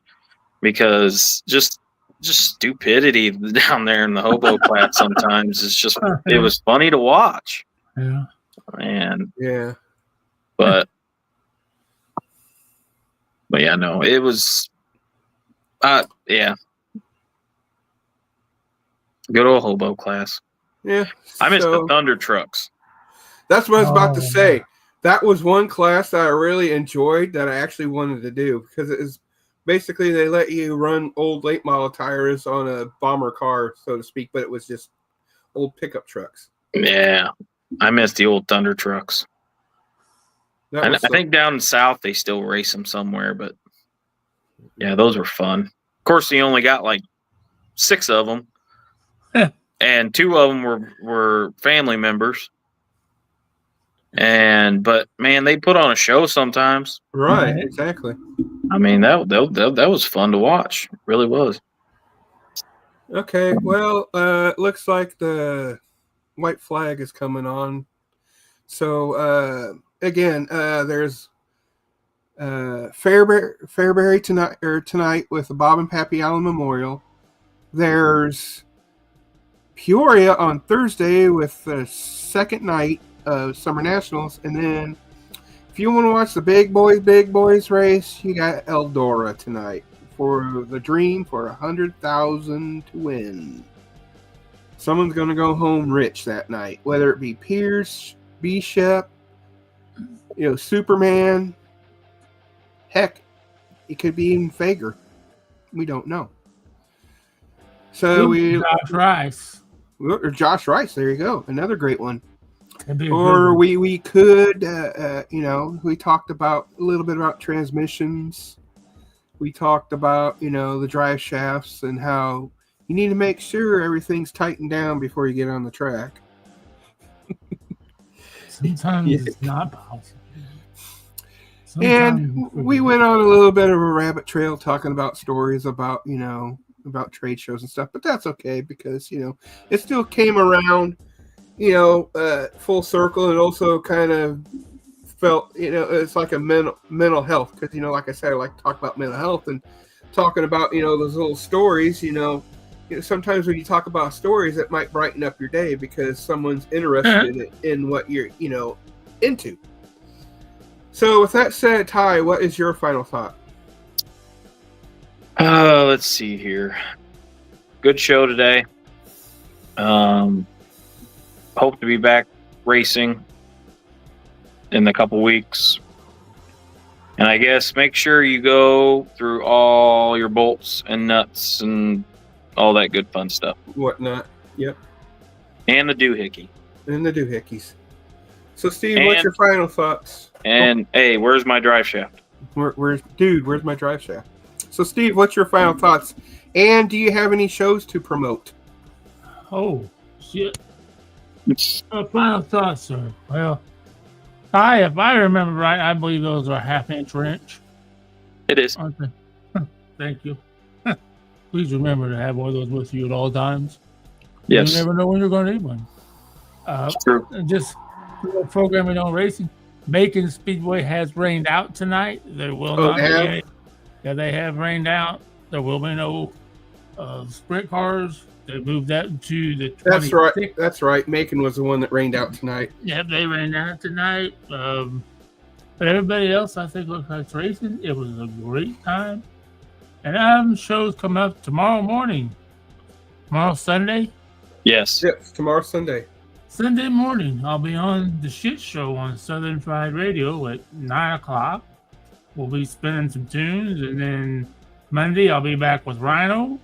because just stupidity down there in the Hobo class sometimes is just, it was funny to watch. Yeah. And yeah, but yeah, no, it was yeah, good old Hobo class. Yeah, I miss the Thunder trucks. That's what I was about to say. That was one class that I really enjoyed that I actually wanted to do because it is basically they let you run old late model tires on a bomber car, so to speak, but it was just old pickup trucks. Yeah. I miss the old Thunder trucks. I think down south they still race them somewhere, but yeah, those were fun. Of course, you only got like 6 of them, and 2 of them were family members. But man, they put on a show sometimes. Right, exactly. I mean, that was fun to watch. It really was. Okay, well, looks like the white flag is coming on. So again, there's Fairbury tonight with the Bob and Pappy Allen Memorial. There's Peoria on Thursday with the second night of Summer Nationals, and then if you want to watch the big boys race, you got Eldora tonight for the dream for $100,000 to win. Someone's going to go home rich that night, whether it be Pierce, Bishop, Superman. Heck, it could be even Fager. We don't know. So Josh Rice. Or Josh Rice, there you go. Another great one. Or we could, we talked about a little bit about transmissions. We talked about, the drive shafts and how you need to make sure everything's tightened down before you get on the track. Sometimes it's not possible. And we went on a little bit of a rabbit trail talking about stories about, about trade shows and stuff, but that's okay because, it still came around, full circle, and also kind of felt, it's like a mental health because, like I said, I like to talk about mental health and talking about, those little stories, sometimes when you talk about stories, it might brighten up your day because someone's interested in what you're, into. So with that said, Ty, what is your final thought? Let's see here. Good show today. Hope to be back racing in a couple weeks. And I guess make sure you go through all your bolts and nuts and all that good fun stuff. Whatnot. Yep. And the doohickey. And the doohickeys. So, Steve, what's your final thoughts? And, hey, where's my drive shaft? Where's my drive shaft? So, Steve, what's your final thoughts? And do you have any shows to promote? Oh, shit. Final thoughts, sir. Well, if I remember right, I believe those are a 1/2-inch wrench. It is. Okay. Thank you. Please remember to have one of those with you at all times. Yes. You never know when you're going to need one. True. Just programming on racing. Macon Speedway has rained out tonight. There will not be. Yeah, they have rained out. There will be no sprint cars They moved that to the 26th. That's right. That's right. Macon was the one that rained out tonight. Yep, they ran out tonight. But everybody else, I think, looks like it's racing. It was a great time. And I have shows coming up tomorrow morning. Tomorrow, Sunday? Yes. Yep, tomorrow, Sunday. Sunday morning, I'll be on the Shit Show on Southern Fried Radio at 9 o'clock. We'll be spinning some tunes. And then Monday, I'll be back with Rhino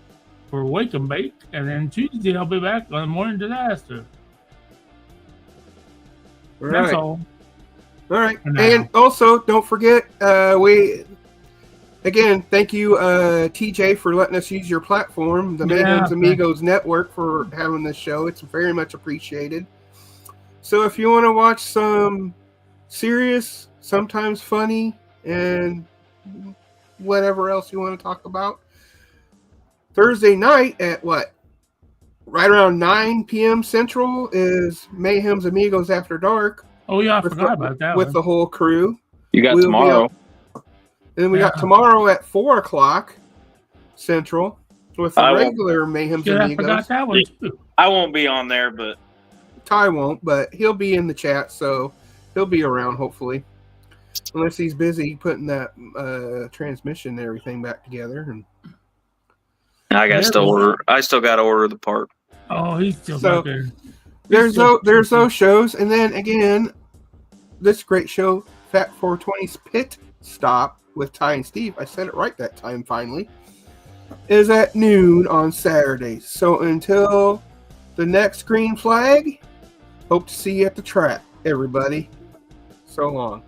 for Wake and Bake. And then Tuesday, I'll be back on Morning Disaster. That's all. All right. And also, don't forget, again, thank you, TJ, for letting us use your platform, the Mayhem's Amigos Network, for having this show. It's very much appreciated. So if you want to watch some serious, sometimes funny, and whatever else you want to talk about, Thursday night at right around 9 p.m. Central is Mayhem's Amigos After Dark. Oh, yeah, I forgot about that with the whole crew. You got tomorrow. And then we got tomorrow at 4 o'clock Central with the regular Mayhem's Amigos. I forgot that one too. I won't be on there, but Ty won't, but he'll be in the chat, so he'll be around hopefully. Unless he's busy putting that transmission and everything back together. And I still got to order the part. Oh, he's still back there. There's those shows, and then again, this great show, Fat 420's Pit Stop with Ty and Steve. I said it right that time finally. Is at noon on Saturdays. So until the next green flag, hope to see you at the track, everybody. So long.